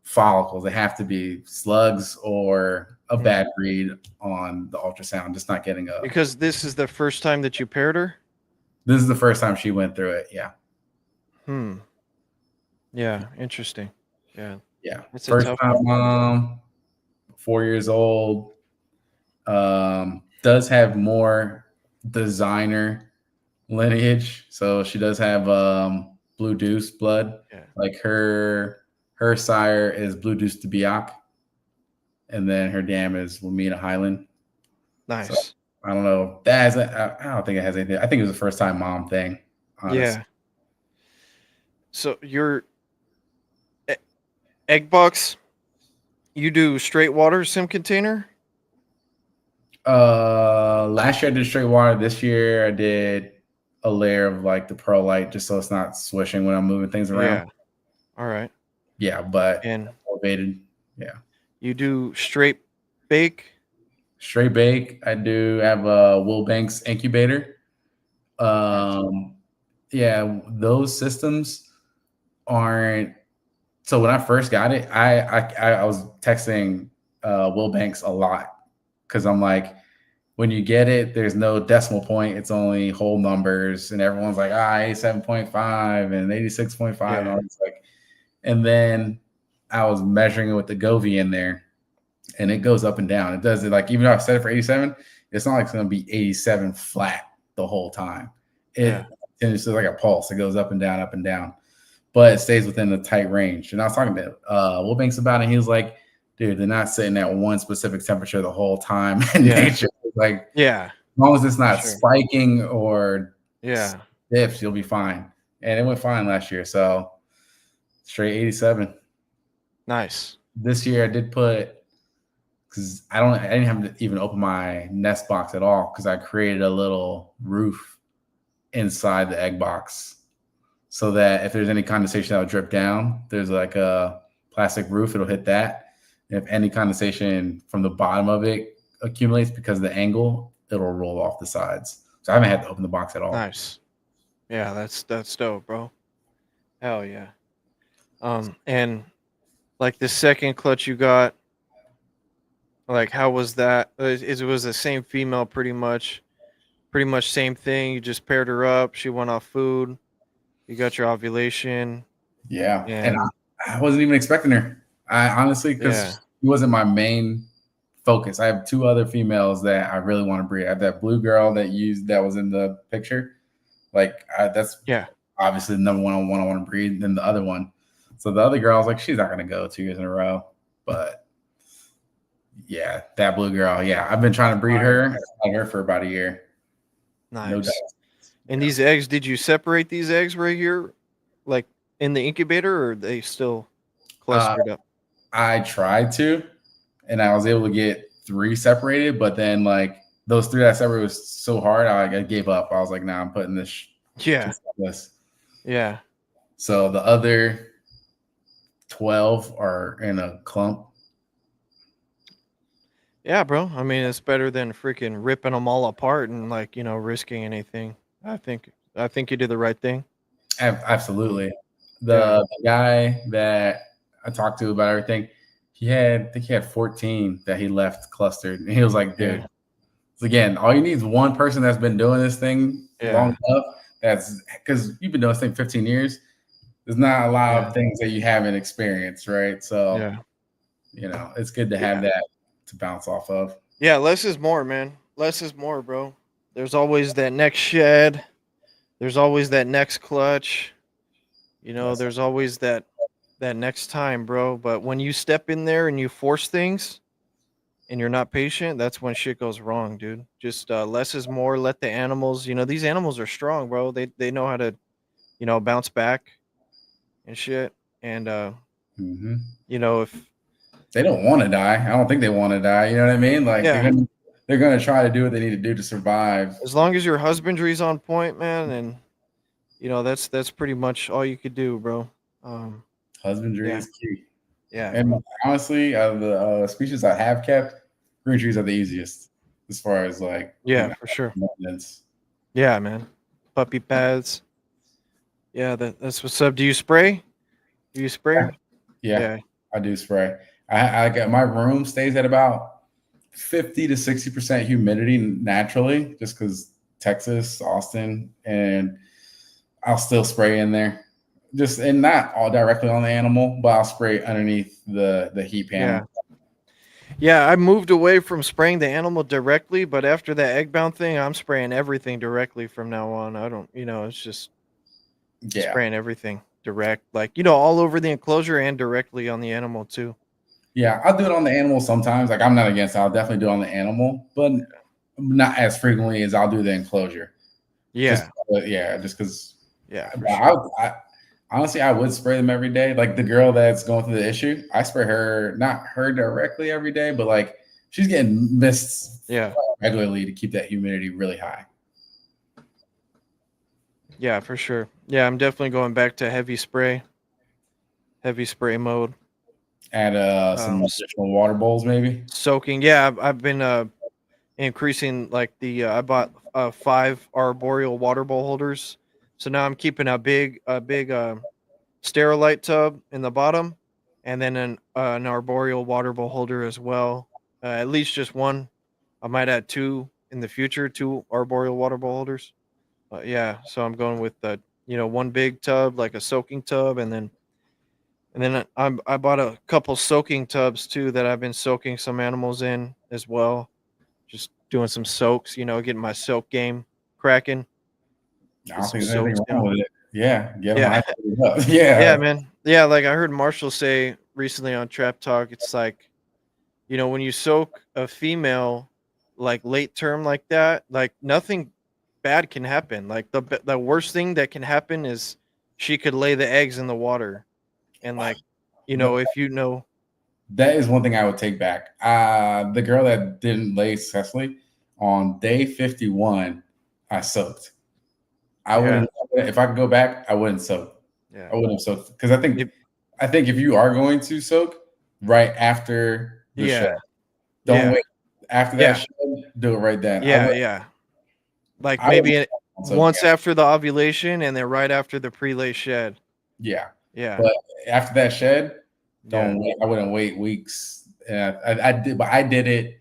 follicles. They have to be slugs or a bad read on the ultrasound, just not getting up. Because this is the first time that you paired her? This is the first time she went through it, yeah. Yeah, interesting. Yeah, Yeah. it's a First tough time one. mom, 4 years old. Does have more designer lineage. So she does have Blue Deuce blood. Yeah, Like her sire is Blue Deuce de Biak, and then her dam is Lamina Highland. So nice. I don't know. That has I don't think it has anything. I think it was a first time mom thing, honestly. Yeah. So your e- egg box, you do straight water sim container? Last year I did straight water. This year I did a layer of like the pearl light just so it's not swishing when I'm moving things around. Yeah. All right. Yeah, but And elevated. Yeah. you do straight bake? Straight bake. I do have a Will Banks incubator. Nice. Yeah, those systems aren't. So when I first got it, I was texting Will Banks a lot because I'm like, when you get it, there's no decimal point. It's only whole numbers, and everyone's like, 87.5 and 86.5, and Yeah. all this like. And then I was measuring it with the Govee in there, and it goes up and down. It does it like even though I set it for 87, it's not like it's going to be 87 flat the whole time. Yeah. It's just like a pulse. It goes up and down, but it stays within a tight range. And I was talking to Will Banks about it. He was like, dude, they're not sitting at one specific temperature the whole time in nature. Like, Yeah. as long as it's not Sure. spiking or Yeah. stiff, you'll be fine. And it went fine last year. So straight 87. Nice. This year I did put, because I didn't have to even open my nest box at all because I created a little roof inside the egg box so that if there's any condensation that will drip down, there's like a plastic roof, it'll hit that. And if any condensation from the bottom of it accumulates because of the angle, it'll roll off the sides. So I haven't had to open the box at all. Nice. Yeah, that's dope, bro. Hell yeah. And like the second clutch you got, like how was that? It was the same female pretty much same thing. You just paired her up, she went off food, you got your ovulation. Yeah. And And I wasn't even expecting her. I honestly, because yeah. she wasn't my main focus. I have two other females that I really want to breed. I have that blue girl that was in the picture. Like that's Yeah. obviously the number one I want to breed. Than the other one. So the other girl, I was like, she's not going to go 2 years in a row. But yeah, that blue girl. Yeah, I've been trying to breed her. I've had her for about a year. Nice. No doubt. And these eggs, did you separate these eggs right here, like in the incubator, or are they still clustered up? I tried to, and I was able to get 3 separated, but then like those 3 that I separated was so hard, I gave up. I was like, nah, I'm putting this. Yeah. Yeah. So the other 12 are in a clump. Yeah, bro. I mean, it's better than freaking ripping them all apart and like, risking anything. I think you did the right thing. Absolutely. The guy that I talked to about everything, I think he had 14 that he left clustered. And he was like, dude, again, all you need is one person that's been doing this thing long enough. That's because you've been doing this thing 15 years. There's not a lot of things that you haven't experienced, right? So, it's good to have that to bounce off of. Yeah, less is more, man. Less is more, bro. There's always that next shed. There's always that next clutch. There's always that next time, bro. But when you step in there and you force things and you're not patient, that's when shit goes wrong, dude. Just less is more. Let the animals, these animals are strong, bro. They know how to, bounce back and shit. And if they don't want to die, I don't think they want to die. You know what I mean? Like they're gonna try to do what they need to do to survive. As long as your husbandry's on point, man, and that's pretty much all you could do, bro. Husbandry is key. Yeah. And honestly, out of the species I have kept, green trees are the easiest as far as like for sure. Maintenance. Yeah, man. Puppy pads. Yeah, that's what's up. Do you spray? Yeah, I do spray. I got my room stays at about 50 to 60% humidity naturally, just because Texas, Austin, and I'll still spray in there. just and not all directly on the animal, but I'll spray underneath the heat panel. Yeah, I moved away from spraying the animal directly, but after that egg bound thing, I'm spraying everything directly from now on. I don't, it's just Yeah. spraying everything direct, like, all over the enclosure and directly on the animal too. Yeah, I'll do it on the animal sometimes. Like I'm not against it. I'll definitely do it on the animal, but not as frequently as I'll do the enclosure. Yeah. Just because. Yeah, for sure. Honestly, I would spray them every day. Like the girl that's going through the issue, I spray her, not her directly every day, but like she's getting mists regularly to keep that humidity really high. Yeah, for sure. Yeah, I'm definitely going back to heavy spray mode. Add some additional water bowls, maybe. Soaking. Yeah, I've been increasing like I bought 5 arboreal water bowl holders. So now I'm keeping a big Sterilite tub in the bottom, and then an arboreal water bowl holder as well. At least just one. I might add 2 in the future, 2 arboreal water bowl holders. Yeah, so I'm going with one big tub, like a soaking tub, and then I bought a couple soaking tubs too that I've been soaking some animals in as well. Just doing some soaks, getting my soak game cracking. I don't think there's anything wrong with it. Yeah, get them up. Yeah, man. Yeah, like I heard Marshall say recently on Trap Talk, it's like, when you soak a female like late term like that, like nothing bad can happen. Like the worst thing that can happen is she could lay the eggs in the water, and like, if that is one thing I would take back. The girl that didn't lay successfully on day 51, I soaked. I wouldn't. If I could go back, I wouldn't soak. Yeah, I wouldn't have soaked because I think if you are going to soak right after the shed, don't wait after that shed. Do it right then. Yeah. Like maybe once after the ovulation and then right after the pre-lay shed. Yeah. But after that shed, don't wait. I wouldn't wait weeks. I did, but I did it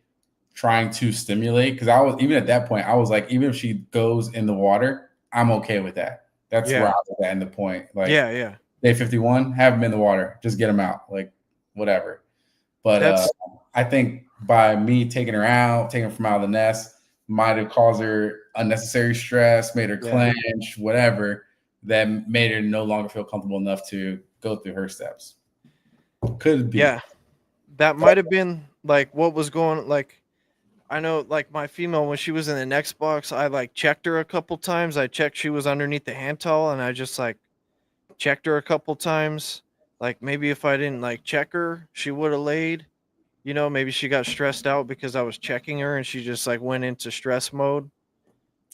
trying to stimulate because I was even at that point. I was like, even if she goes in the water, I'm okay with that. That's where I was at in the point. Like, day 51, have them in the water, just get them out, like whatever. But I think by me taking her out, taking her from out of the nest, might have caused her unnecessary stress, made her clench, whatever, that made her no longer feel comfortable enough to go through her steps. Could be. Yeah, that might have been like what was going. Like, I know, like my female, when she was in the next box, I like checked her a couple times. I checked she was underneath the hand towel, and I just like checked her a couple times. Like maybe if I didn't like check her, she would have laid. Maybe she got stressed out because I was checking her, and she just like went into stress mode.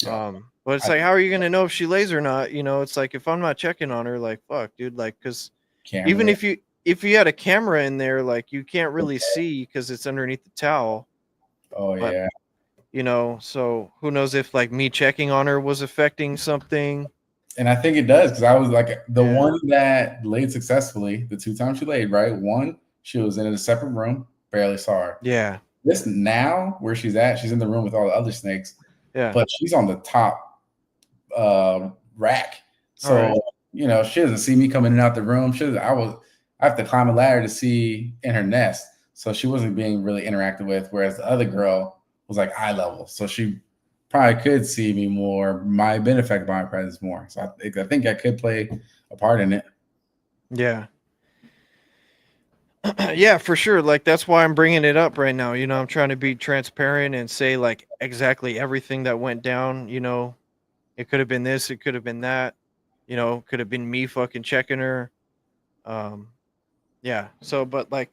But it's like, how are you gonna know if she lays or not? It's like if I'm not checking on her, like fuck, dude, like because even if you had a camera in there, like you can't really see because it's underneath the towel. Oh, yeah. So who knows if like me checking on her was affecting something. And I think it does because I was like the one that laid successfully, the 2 times she laid, right? One, she was in a separate room, barely saw her. Yeah. This now where she's at, she's in the room with all the other snakes. Yeah. But she's on the top rack. So, she doesn't see me coming in and out the room. I have to climb a ladder to see in her nest. So she wasn't being really interacted with, whereas the other girl was like eye level. So she probably could see me more, might have been affected by my presence more. So I think I could play a part in it. Yeah. Yeah, for sure. Like that's why I'm bringing it up right now. I'm trying to be transparent and say like exactly everything that went down. It could have been this, it could have been that. Could have been me fucking checking her. Yeah. So, but like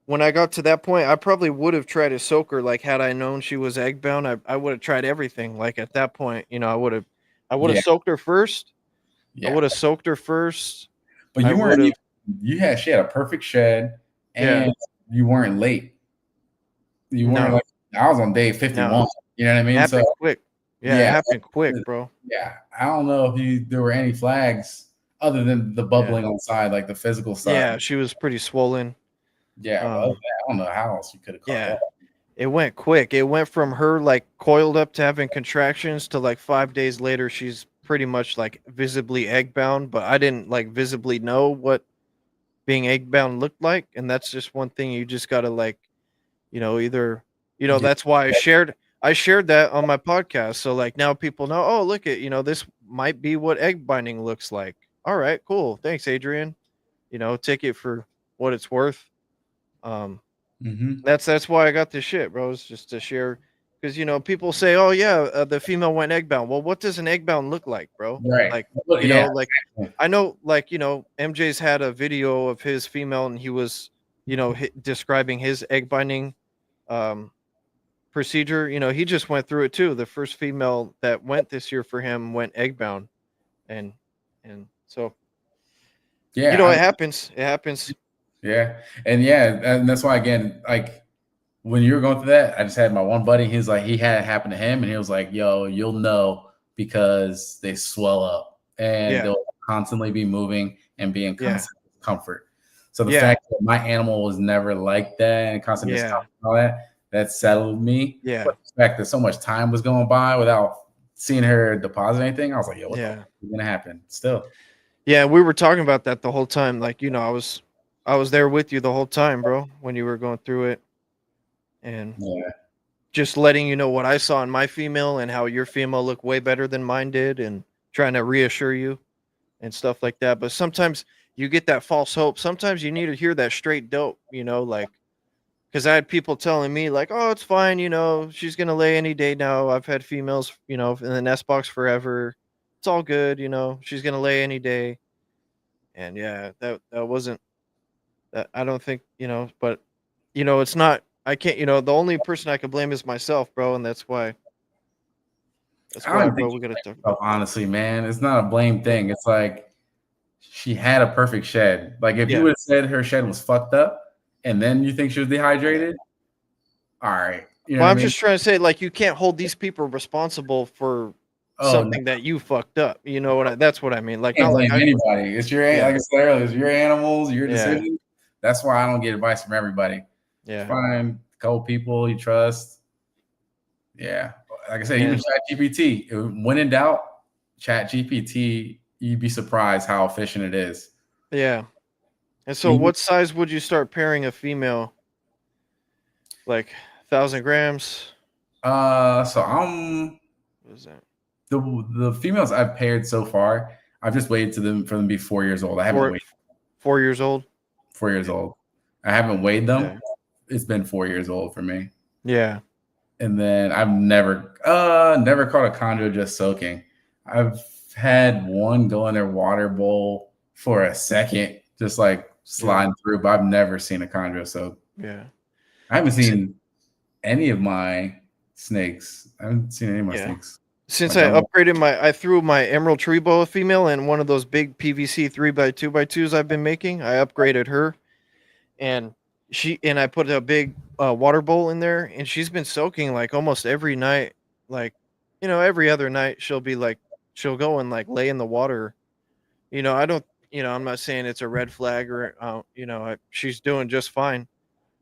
when I got to that point, I probably would have tried to soak her. Like had I known she was egg bound, I would have tried everything. Like at that point, I would have soaked her first. Yeah. I would have soaked her first. But you weren't. She had a perfect shed, and you weren't late. You weren't like I was on day 51. No. You know what I mean? Happened quick. Yeah, it happened quick, bro. Yeah, I don't know if there were any flags other than the bubbling on the side, like the physical side. Yeah, she was pretty swollen. Yeah, I don't know how else you could have caught that. It went quick. It went from her like coiled up to having contractions to like 5 days later she's pretty much like visibly egg bound, but I didn't like visibly know what being egg bound looked like. And that's just one thing you just gotta like, either Yeah. that's why I shared that on my podcast. So like now people know, oh look at, this might be what egg binding looks like. All right, cool. Thanks, Adrian. Take it for what it's worth. Um Mm-hmm. that's why I got this shit, bro. It's just to share because people say, "Oh yeah, the female went egg bound." Well, what does an egg bound look like, bro? Right. Like, Well, yeah. like I know, like MJ's had a video of his female, and he was, describing his egg binding um, procedure. He just went through it too. The first female that went this year for him went egg bound, and so Yeah. it happens. It happens. Yeah. And that's why, again, like when you were going through that, I just had my one buddy. He's like, he had it happen to him, and he was like, "Yo, you'll know because they swell up and Yeah. they'll constantly be moving and be in Yeah. constant comfort." So the Yeah. fact that my animal was never like that and constant Yeah. discomfort and all that settled me. Yeah. But the fact that so much time was going by without seeing her deposit anything, I was like, "Yo, what the Yeah. fuck is gonna happen?" Still, Yeah, we were talking about that the whole time. Like, I was there with you the whole time, bro, when you were going through it, and yeah, just letting you know what I saw in my female and how your female looked way better than mine did, and trying to reassure you and stuff like that. But sometimes you get that false hope. Sometimes you need to hear that straight dope, like because I had people telling me like, "Oh, it's fine, she's gonna lay any day now. I've had females, in the nest box forever. It's all good, she's gonna lay any day." And yeah, that wasn't that. I don't think, but it's not. I can't. The only person I can blame is myself, bro, and that's why. That's I why, don't bro. think We gotta talk. honestly, man, it's not a blame thing. It's like she had a perfect shed. Like if you Yeah. would have said her shed was fucked up, and then you think she was dehydrated, all right. You know Well, what I I'm mean? just trying to say, like, you can't hold these people responsible for Oh, no, something that you fucked up. You know what? That's what I mean. Like, I can't not like blame anybody. It's your Yeah. like I said earlier, it's your animals, your Yeah. decision. That's why I don't get advice from everybody. Yeah. Find a couple people you trust. Yeah. Like I said, even ChatGPT. When in doubt, ChatGPT, you'd be surprised how efficient it is. Yeah. And so, what size would you start pairing a female? Like 1,000 grams? So I'm What is that? the females I've paired so far. I've just waited for them to be 4 years old. I haven't waited 4 years old. 4 years old. I haven't weighed them. Yeah. It's been 4 years old for me. Yeah. And then I've never caught a chondro just soaking. I've had one go in their water bowl for a second, just like sliding through, but I've never seen a chondro soak. Yeah. I haven't seen any of my snakes. I haven't seen any of my snakes. Since I upgraded I threw my emerald tree boa female in one of those big PVC 3x2x2s I've been making. I upgraded her, and I put a big water bowl in there, and she's been soaking like almost every night. Like, every other night she'll go and like lay in the water. I don't, I'm not saying it's a red flag or, she's doing just fine.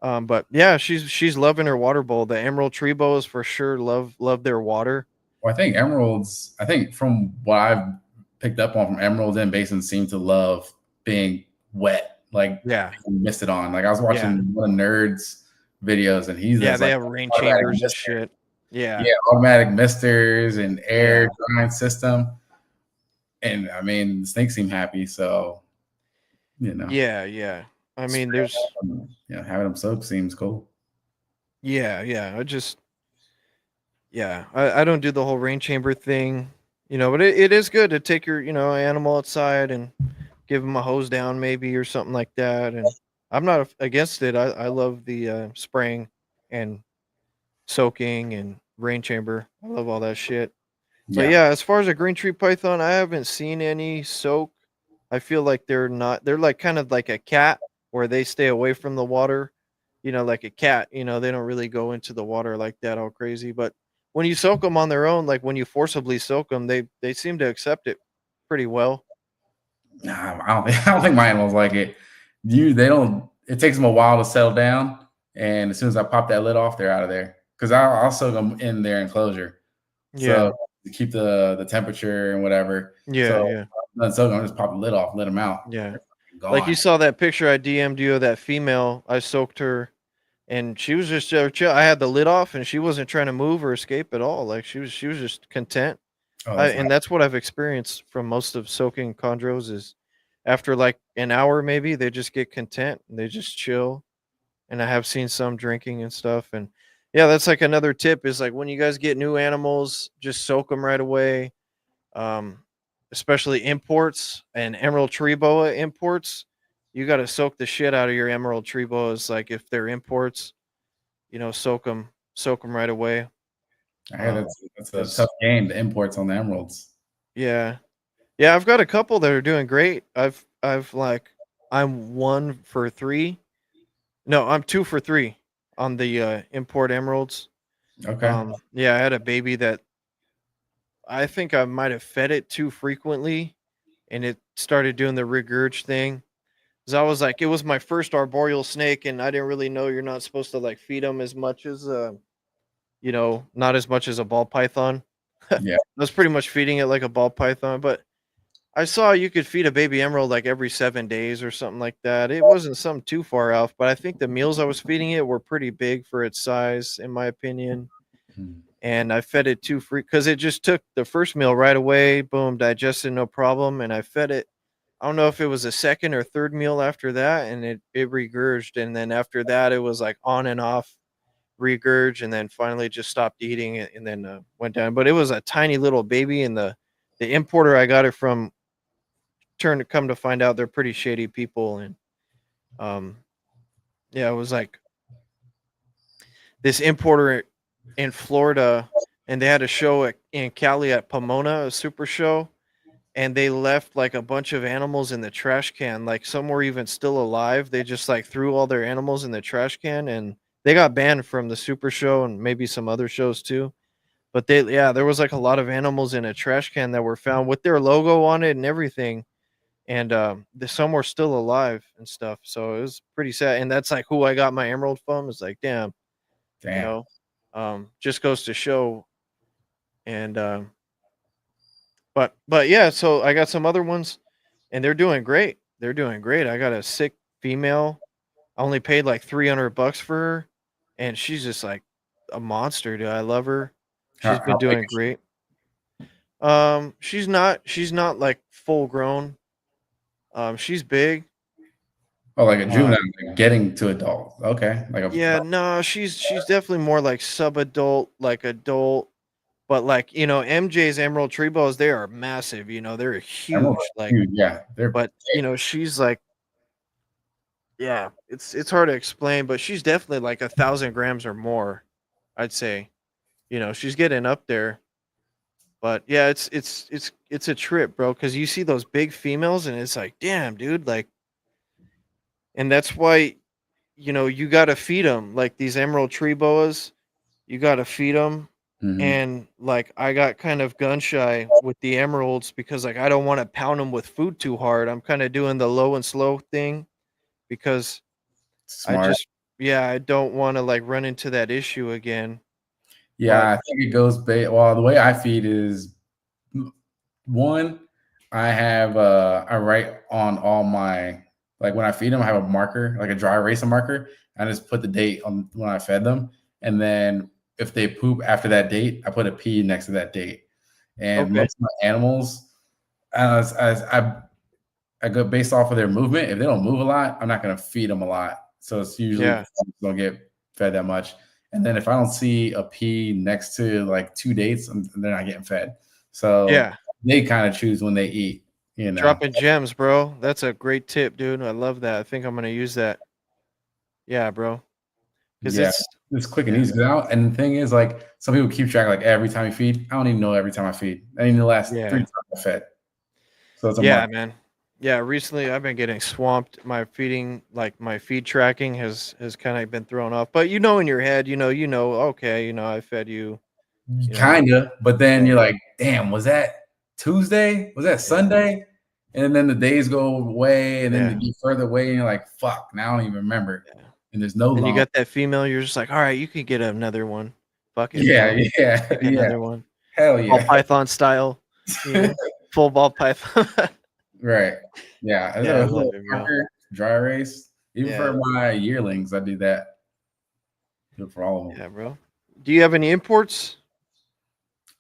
But yeah, she's loving her water bowl. The emerald tree boas for sure love their water. Well, I think emeralds, from what I've picked up on from emeralds and basins, seem to love being wet. Like, mist it on. Like, I was watching one of Nerd's videos, and he's they like, have rain chambers and shit. Yeah, automatic misters and air drying system. And I mean, the snakes seem happy, so Yeah. I mean, there's having them soak seems cool. Yeah. I don't do the whole rain chamber thing, but it is good to take your animal outside and give them a hose down maybe or something like that. And I'm not against it. I love the spraying and soaking and rain chamber. I love all that shit. But yeah, as far as a green tree python, I haven't seen any soak. I feel like they're like kind of like a cat where they stay away from the water, like a cat, they don't really go into the water like that all crazy. But when you soak them on their own, like when you forcibly soak them, they seem to accept it pretty well. Nah, I don't think my animals like it. It takes them a while to settle down. And as soon as I pop that lid off, they're out of there. Because I'll soak them in their enclosure. So to keep the temperature and whatever. Yeah, So yeah, I'm just pop the lid off, let them out. yeah. They're fucking Like you gone. saw that picture I DM'd you of that female. I soaked her, and she was just chill. I had the lid off, and she wasn't trying to move or escape at all. Like she was just content. Oh, that's nice. And that's what I've experienced from most of soaking chondros is after like an hour maybe they just get content and they just chill. And I have seen some drinking and stuff. And yeah, that's like another tip is like when you guys get new animals, just soak them right away. Um, Especially imports and emerald tree boa imports. You got to soak the shit out of your emerald tree boas. Like if they're imports, soak them right away. I hear that's a Because tough game, the imports on the emeralds. yeah, yeah, I've got a couple that are doing great. I'm 1 for 3. No, I'm 2 for 3 on the import emeralds. Okay. Yeah, I had a baby that I think I might have fed it too frequently, and it started doing the regurg thing. Cause I was like, it was my first arboreal snake, and I didn't really know you're not supposed to like feed them as much as not as much as a ball python. I Yeah. was pretty much feeding it like a ball python, but I saw you could feed a baby emerald like every 7 days or something like that. It wasn't something too far off, but I think the meals I was feeding it were pretty big for its size, in my opinion. Hmm. And I fed it too free because it just took the first meal right away, boom, digested no problem. And I fed it. I don't know if it was a second or third meal after that, and it regurged. And then after that, it was like on and off regurge, and then finally just stopped eating it, and then went down. But it was a tiny little baby, and the importer I got it from come to find out they're pretty shady people. And um yeah, it was like this importer in Florida, and they had a show in Cali at Pomona, a super show, and they left like a bunch of animals in the trash can, like some were even still alive. They just like threw all their animals in the trash can, and they got banned from the super show and maybe some other shows too. But there was like a lot of animals in a trash can that were found with their logo on it and everything. And some were still alive and stuff. So it was pretty sad. And that's like who I got my emerald from. Is like, damn, you Damn. know, just goes to show. And but yeah, so I got some other ones, and they're doing great. They're doing great. I got a sick female. I only paid like $300 for her, and she's just like a monster, dude. I love her. She's How been big doing is she? great. She's not like full grown. She's big. Oh, like a Uh, juvenile, like getting to adult. Okay. Like a Yeah, no, she's definitely more like sub-adult, like adult, but like, MJ's Emerald Tree Bows, they are massive, they're emerald huge. are Like, huge. Yeah. They're but she's like, yeah, it's hard to explain, but she's definitely like 1,000 grams or more, I'd say. She's getting up there. But yeah, it's a trip, bro, because you see those big females and it's like, damn, dude, like, and that's why you gotta feed them like these emerald tree boas. You gotta feed them. Mhm. And like I got kind of gun shy with the emeralds because like I don't want to pound them with food too hard. I'm kind of doing the low and slow thing because I Smart. just I don't want to like run into that issue again. But Yeah, I think it goes well, the way I feed is one, I write on all my, like when I feed them, I have a marker, like a dry eraser marker. I just put the date on when I fed them. And then if they poop after that date, I put a P next to that date. And okay. most of my animals, I go based off of their movement. If they don't move a lot, I'm not going to feed them a lot. So it's usually Yeah. don't get fed that much. And then if I don't see a P next to like 2 dates, they're not getting fed. So Yeah. they kind of choose when they eat, you know. Dropping gems, bro. That's a great tip, dude. I love that. I think I'm gonna use that. Yeah, bro. Because Yeah, it's quick and yeah. easy. And the thing is, like, some people keep track, like every time you feed. I don't even know every time I feed. I mean, the last 3 Yeah. times I fed. So it's a Yeah, month. man. Yeah, recently I've been getting swamped. My feeding, like my feed tracking has kind of been thrown off. But in your head, okay, I fed you, you know. Kinda, but then Yeah, you're like, "Damn, was that Tuesday? Was that yeah, Sunday?" And then the days go away, and then they yeah, get further away, and you're like, "Fuck, now I don't even remember." yeah. And there's no Then you lump. got that female, you're just like, all right, you can get another one. Fuck it, Yeah, bro. yeah, Take yeah. another one. Hell Ball yeah. python style, full ball python. Right. Yeah. Yeah, I A love little it, bro. marker, dry erase. Even Yeah, for my yearlings, I do that. Do it for all of them. yeah, bro. Do you have any imports?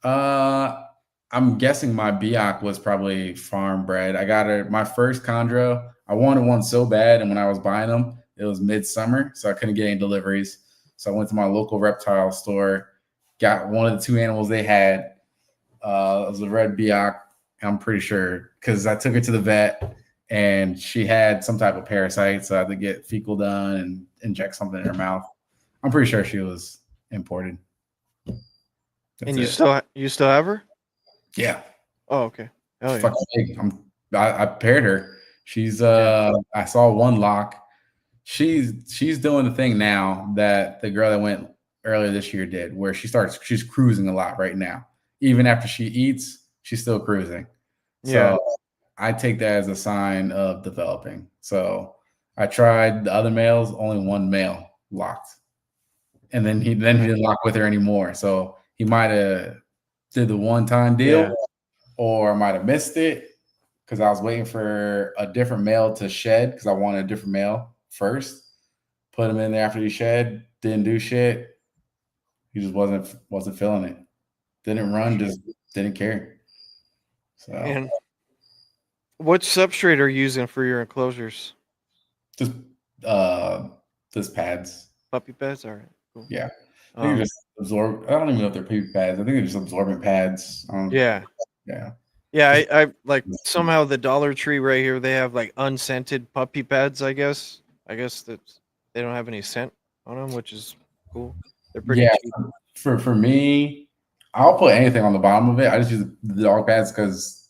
Uh, I'm guessing my Biak was probably farm bred. I got my first chondro. I wanted one so bad, and when I was buying them, it was midsummer, so I couldn't get any deliveries. So I went to my local reptile store, got one of the two animals they had. It was a red Biak. I'm pretty sure because I took her to the vet and she had some type of parasite, so I had to get fecal done and inject something in her mouth. I'm pretty sure she was imported. That's And it. you still have her? Yeah. Oh, okay. Oh yeah. Fucking big. I paired her. She's Yeah. I saw one lock. She's doing the thing now that the girl that went earlier this year did, where she's cruising a lot right now. Even after she eats, she's still cruising. Yeah. So I take that as a sign of developing. So I tried the other males, only one male locked. And then he didn't lock with her anymore. So he might have did the one-time deal, or I might have missed it because I was waiting for a different male to shed because I wanted a different male first. Put him in there after he shed, didn't do shit. He just wasn't feeling it. Didn't run, just didn't care. So And what substrate are you using for your enclosures? just pads. Puppy pads? All right. Cool. Yeah. I think just absorb. I don't even know if they're puppy pads. I think they're just absorbent pads. Yeah. Yeah. Yeah, I like somehow the Dollar Tree right here, they have like unscented puppy pads, I guess. I guess that they don't have any scent on them, which is cool. They're pretty cheap. For me, I'll put anything on the bottom of it. I just use the dog pads because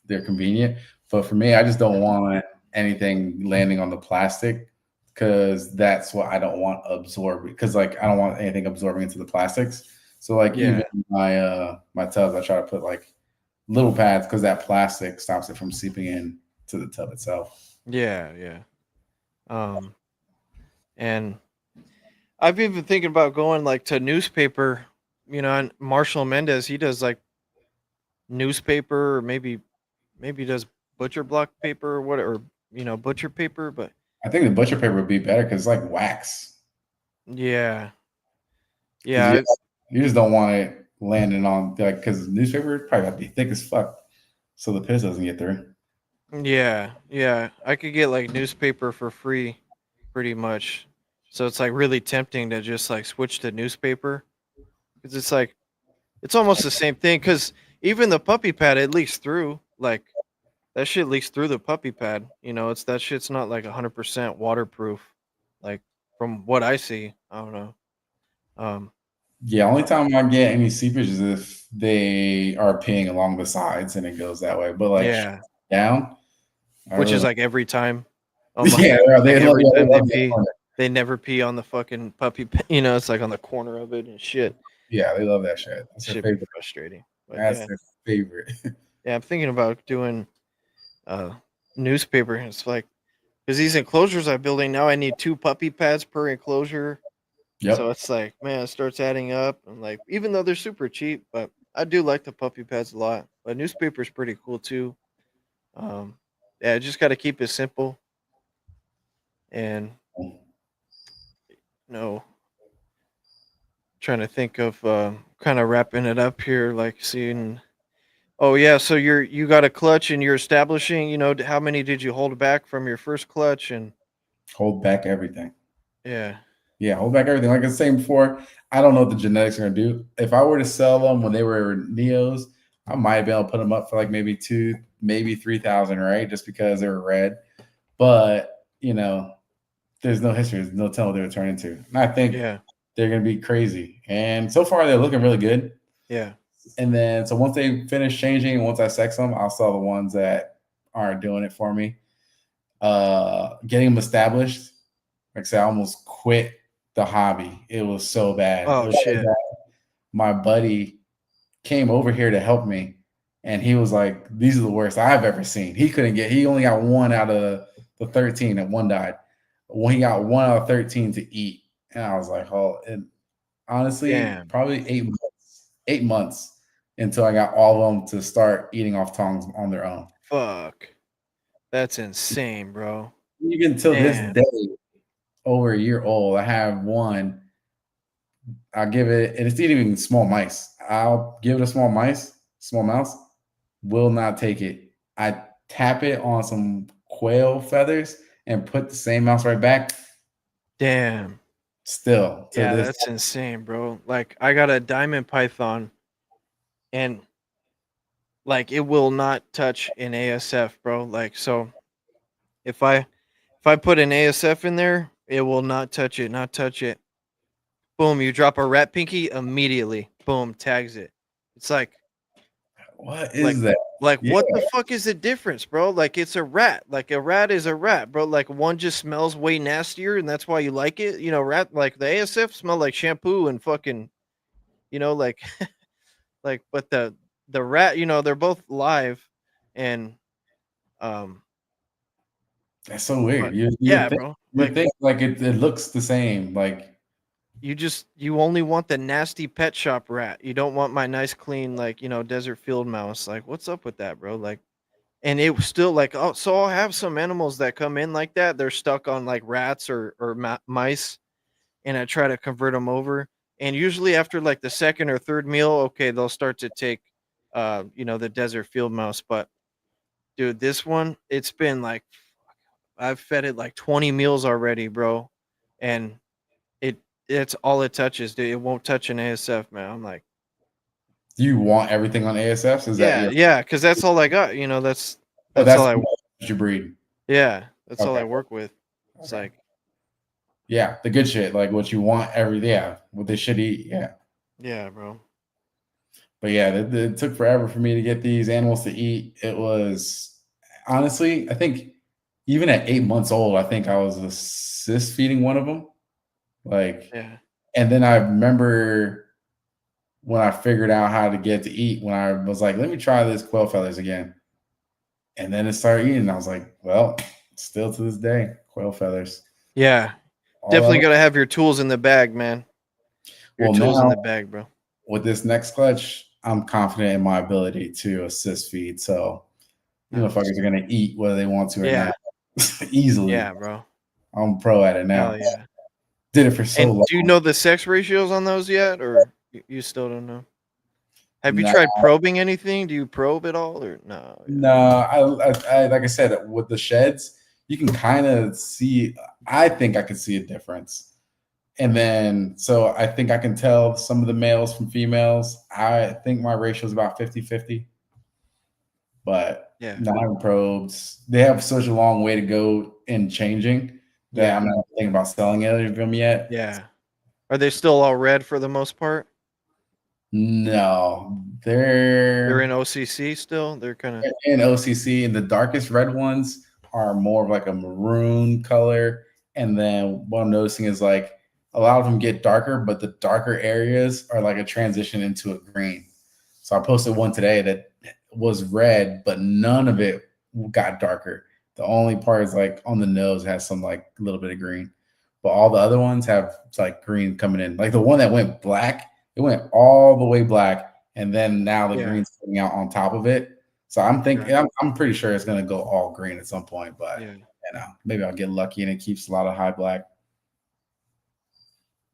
they're convenient. But for me, I just don't want anything landing on the plastic because that's what I don't want absorbed. Because like I don't want anything absorbing into the plastics. So like even my tubs, I try to put like little pads because that plastic stops it from seeping in to the tub itself. Yeah, yeah. And I've been thinking about going like to newspaper, and Marshall Mendez, he does like newspaper or maybe he does butcher block paper or what, or butcher paper, but I think the butcher paper would be better because it's like wax. yeah. You just don't want it landing on like because newspaper probably got to be thick as fuck, so the piss doesn't get through. Yeah. I could get like newspaper for free, pretty much. So it's like really tempting to just like switch to newspaper because it's like it's almost the same thing. Because even the puppy pad, it leaks through. Like that shit leaks through the puppy pad. It's that shit's not like 100% waterproof. Like from what I see, I don't know. Yeah, only time I get any seepage is if they are peeing along the sides and it goes that way. But like down, which is like every time. Yeah, they every love, time they they love pee, that. they never pee on the fucking puppy pad. It's like on the corner of it and shit. Yeah, they love that shit. That's their favorite. Frustrating. But That's their favorite. Yeah, I'm thinking about doing newspaper. It's like because these enclosures I'm building now, I need 2 puppy pads per enclosure. Yep. So it's like, man, it starts adding up. And like, even though they're super cheap, but I do like the puppy pads a lot. But newspaper is pretty cool too. Yeah, just got to keep it simple. And trying to think of kind of wrapping it up here, like seeing. Oh yeah, so you got a clutch and you're establishing. How many did you hold back from your first clutch and hold back everything? Yeah, hold back everything. Like I was saying before, I don't know what the genetics are gonna do. If I were to sell them when they were neos, I might be able to put them up for like maybe 2,000, maybe 3,000, right? Just because they were red. But there's no history, there's no telling what they would turn into. And I think they're gonna be crazy. And so far they're looking really good. Yeah. And then so once they finish changing, once I sex them, I'll sell the ones that aren't doing it for me. Getting them established, like I said, I almost quit the hobby. It was so bad. Oh shit. So my buddy came over here to help me, and he was like, "These are the worst I've ever seen." He only got 1 out of the 13, and 1 died. When he got 1 out of 13 to eat, and I was like, "Oh!" And honestly, probably 8 months. 8 months, until I got all of them to start eating off tongs on their own. Fuck. That's insane, bro. Even till this Damn. day, over a year old, I have one. I'll give it, and it's eating small mice. I'll give it a small mouse, will not take it. I tap it on some quail feathers and put the same mouse right back. Damn. Still to Yeah, this. that's insane, bro. Like I got a diamond python and like it will not touch an ASF, bro. Like so if I put an ASF in there, it will not touch it, not touch it. Boom, you drop a rat pinky immediately. Boom, tags it. It's What like is that? like Yeah, what the fuck is the difference, bro? Like it's a rat. Like a rat is a rat, bro. Like one just smells way nastier and that's why you like it. You know, rat like the ASF smell like shampoo and fucking, like like but the rat, they're both live and um that's so weird. but You yeah, think bro. you think like it looks the same. Like You only want the nasty pet shop rat. You don't want my nice clean desert field mouse. Like what's up with that, bro? Like and it was still like, oh, so I'll have some animals that come in like that. They're stuck on like rats or mice, and I try to convert them over. And usually after like the second or third meal, okay, they'll start to take, the desert field mouse. But dude, this one, it's been like I've fed it like 20 meals already, bro, and it it's all it touches, dude. It won't touch an ASF, man. I'm like, do you want everything on ASFs? Is that yeah, your yeah, because that's all I got. That's oh that's that's all I, your breed? yeah, that's all Okay. I work with. It's Okay. like, Yeah, the good shit, like what you want what they should eat. Yeah. yeah, bro. But yeah, it took forever for me to get these animals to eat. It was honestly, I think even at 8 months old, I think I was assist feeding one of them. Like, Yeah. and then I remember when I figured out how to get to eat, when I was like, let me try this quail feathers again. And then it started eating. And I was like, well, still to this day, quail feathers. Yeah. All Definitely other, gotta have your tools in the bag, man. Your well, tools in now the bag, bro. with this next clutch, I'm confident in my ability to assist feed. So you Nice. motherfuckers are gonna eat whether they want to or Yeah. not. Easily. Yeah, bro. I'm pro at it now. Hell yeah. Did it for so And long. do you know the sex ratios on those yet, or you still don't know? Have you No, tried probing anything? Do you probe at all, or no? Yeah. no. I like I said with the sheds, you can kind of see. I think I can see a difference. And then, so I think I can tell some of the males from females. I think my ratio is about 50-50. But Yeah. nine probes, they have such a long way to go in changing that Yeah. I'm not thinking about selling any of them yet. Yeah. Are they still all red for the most part? No, They're in they're OCC still. They're kind of in OCC, and the darkest red ones are more of like a maroon color. And then what I'm noticing is like a lot of them get darker, but the darker areas are like a transition into a green. So I posted one today that was red, but none of it got darker. The only part is like on the nose has some like a little bit of green, but all the other ones have like green coming in. Like the one that went black, it went all the way black, and then now the yeah. green's coming out on top of it. So I'm thinking, Right. I'm pretty sure it's gonna go all green at some point, but Yeah. maybe I'll get lucky and it keeps a lot of high black.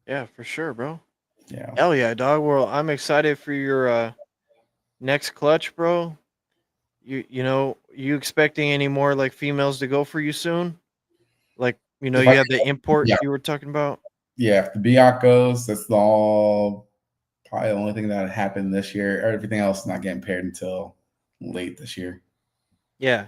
Yeah, for sure, bro. Yeah. Hell yeah, dog. Well, I'm excited for your next clutch, bro. You expecting any more like females to go for you soon? Like, If I you have the import yeah, you were talking about. yeah, if the Biak goes, that's all probably the only thing that happened this year. Everything else is not getting paired until late this year. Yeah.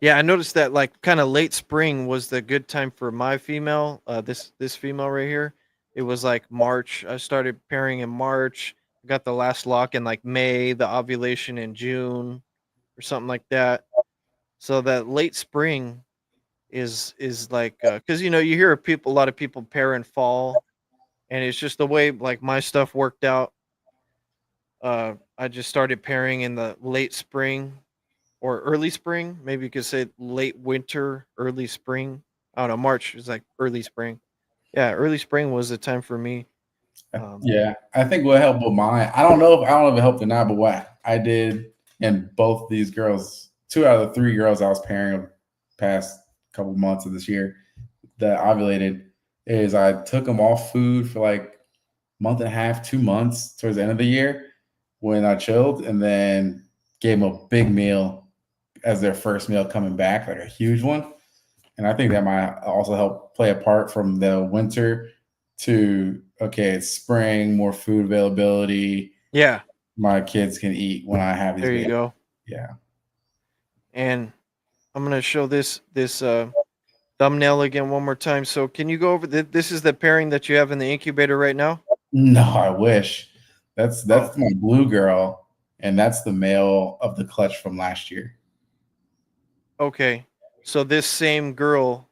Yeah, I noticed that like kind of late spring was the good time for my female. This female right here. It was like March. I started pairing in March. Got the last lock in like May, the ovulation in June or something like that. So that late spring is like cuz you hear a lot of people pair in fall and it's just the way like my stuff worked out. I just started pairing in the late spring or early spring. Maybe you could say late winter, early spring. I don't know. March is like early spring. Yeah, early spring was the time for me. Yeah, I think what helped with mine. I don't know if it helped or not, but what I did in both these girls, 2 out of the 3 girls I was pairing the past couple months of this year that ovulated, is I took them off food for like month and a half, 2 months towards the end of the year when I chilled, and then gave them a big meal as their first meal coming back, like a huge one. And I think that might also help play a part from the winter to, okay, it's spring, more food availability. Yeah, My kids can eat when I have these there you babies. go. Yeah. And I'm gonna show this thumbnail again one more time. So can you go over this is the pairing that you have in the incubator right now? No, I wish. Oh, That's my blue girl, and that's the male of the clutch from last year. okay. So this same girl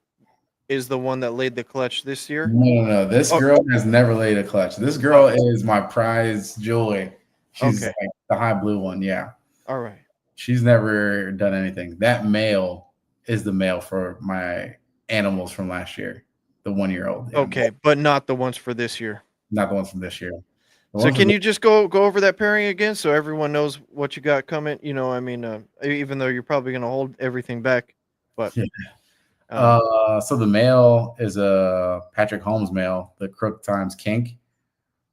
is the one that laid the clutch this year? No. This Oh, girl has never laid a clutch. This girl oh, is my prize joy. She's okay. like the high blue one. Yeah. All right. She's never done anything. That male is the male for my animals from last year, the 1-year-old animal, Okay, but not the ones for this year. not the ones from this year. The So ones from can you just go over that pairing again so everyone knows what you got coming? I mean, even though you're probably gonna hold everything back, but yeah. um, So the male is a Patrick Holmes male, the Crook times Kink.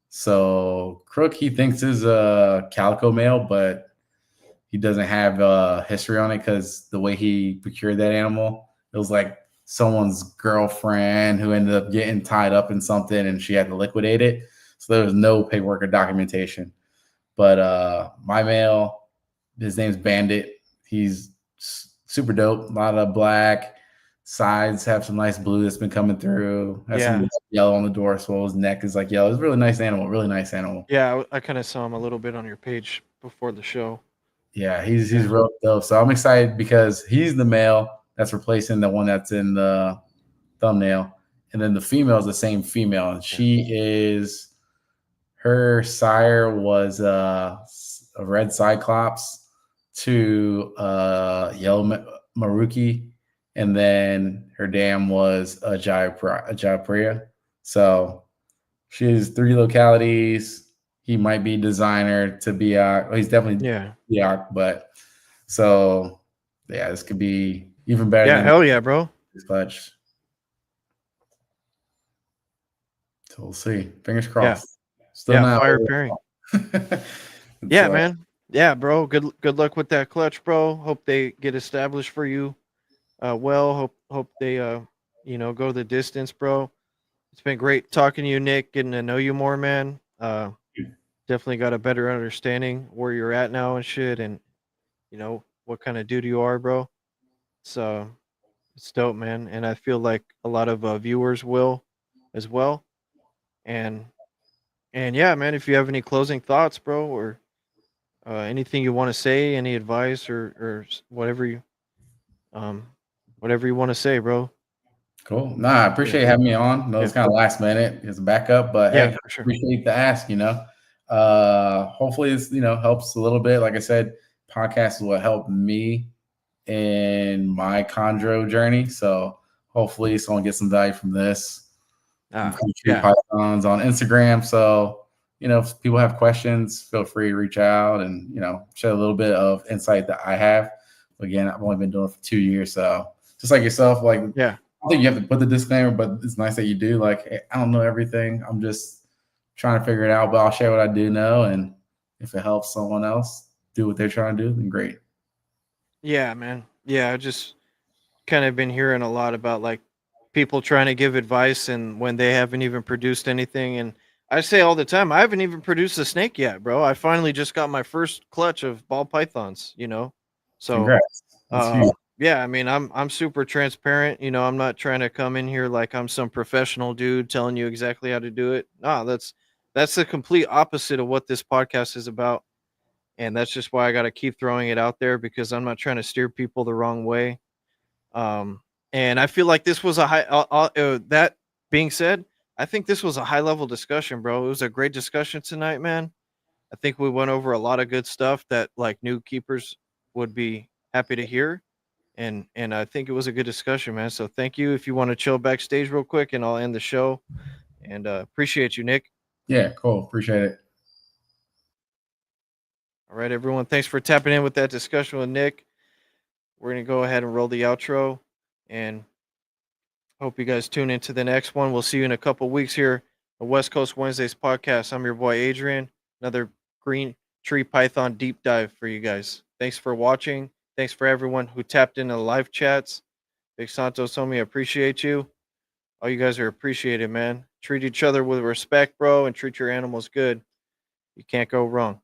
So Crook, he thinks is a calico male, but he doesn't have a history on it because the way he procured that animal, it was like someone's girlfriend who ended up getting tied up in something and she had to liquidate it. So there was no paperwork or documentation. But my male, his name's Bandit. He's super dope. A lot of black. Sides have some nice blue that's been coming through. Has some yeah, yellow on the dorsal. His neck is like yellow. It's a really nice animal. Really nice animal. yeah. I kind of saw him a little bit on your page before the show. Yeah, he's Yeah, real dope. So I'm excited because he's the male that's replacing the one that's in the thumbnail, and then the female is the same female, and yeah, she is her sire was a red cyclops to yellow maruki, and then her dam was a Jayapura. So she's 3 localities. He might be designer to be well, he's definitely yeah, but so yeah, this could be even better yeah. than Hell yeah, bro. this clutch. So we'll see. Fingers Yeah, crossed. Still yeah. not Fire over pairing. it. It's, Yeah, man. Yeah, bro. Good luck with that clutch, bro. Hope they get established for you. Well, hope they go the distance, bro. It's been great talking to you, Nick, getting to know you more, man. Definitely got a better understanding where you're at now and shit, and what kind of dude you are, bro. So it's dope, man. And I feel like a lot of viewers will as well. And yeah, man. If you have any closing thoughts, bro, or anything you want to say, any advice or um whatever you want to say, bro. cool. Nah, I Yeah, appreciate you having me on. No, yeah, it's kind of last minute. It's a backup, but yeah, hey, for sure. appreciate the ask, Hopefully it's helps a little bit. Like I said, podcast is what helped me in my chondro journey. So hopefully someone gets some value from this. I'm Country Yeah, Pythons on Instagram. So, if people have questions, feel free to reach out and, share a little bit of insight that I have. Again, I've only been doing it for 2 years. So just like yourself, like, I yeah, don't think you have to put the disclaimer, but it's nice that you do. Like, hey, I don't know everything. I'm just trying to figure it out, but I'll share what I do know. And if it helps someone else do what they're trying to do, then great. yeah, man. Yeah, I just kind of been hearing a lot about like people trying to give advice and when they haven't even produced anything. And I say all the time, I haven't even produced a snake yet, bro. I finally just got my. Clutch of ball pythons. So Congrats. That's huge. yeah, I mean, I'm super transparent. I'm not trying to come in here like I'm some professional dude telling you exactly how to do it. No, that's the complete opposite of what this podcast is about. And that's just why I got to keep throwing it out there because I'm not trying to steer people the wrong way. Um, and I feel like this was a high. That being said, I think this was a high level discussion, bro. It was a great discussion tonight, man. I think we went over a lot of good stuff that like new keepers would be happy to hear. And I think it was a good discussion, man. So thank you. If you want to chill backstage real quick, and I'll end the show. And appreciate you, Nick. Yeah, cool. Appreciate it. All right, everyone. Thanks for tapping in with that discussion with Nick. We're going to go ahead and roll the outro, and hope you guys tune into the next one. We'll see you in a couple weeks here, the West Coast Wednesdays podcast. I'm your boy Adrian. Another green tree python deep dive for you guys. Thanks for watching. Thanks for everyone who tapped into the live chats. Big Santos, homie, appreciate you. All you guys are appreciated, man. Treat each other with respect, bro, and treat your animals good. You can't go wrong.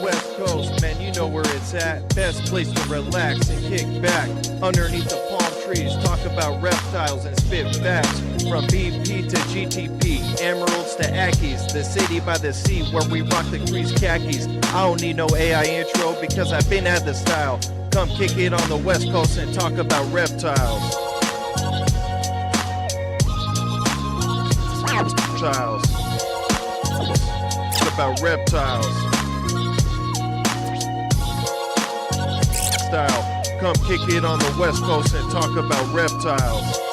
West Coast, man, you know where it's at. Best place to relax and kick back. Underneath the palm trees, talk about reptiles and spit facts. From BP to GTP, emeralds to Ackies, the city by the sea where we rock the crease khakis. I don't need no AI intro because I've been at the style. Come kick it on the West Coast and talk about reptiles. Reptiles. Talk about reptiles. Style. Come kick it on the West Coast and talk about reptiles.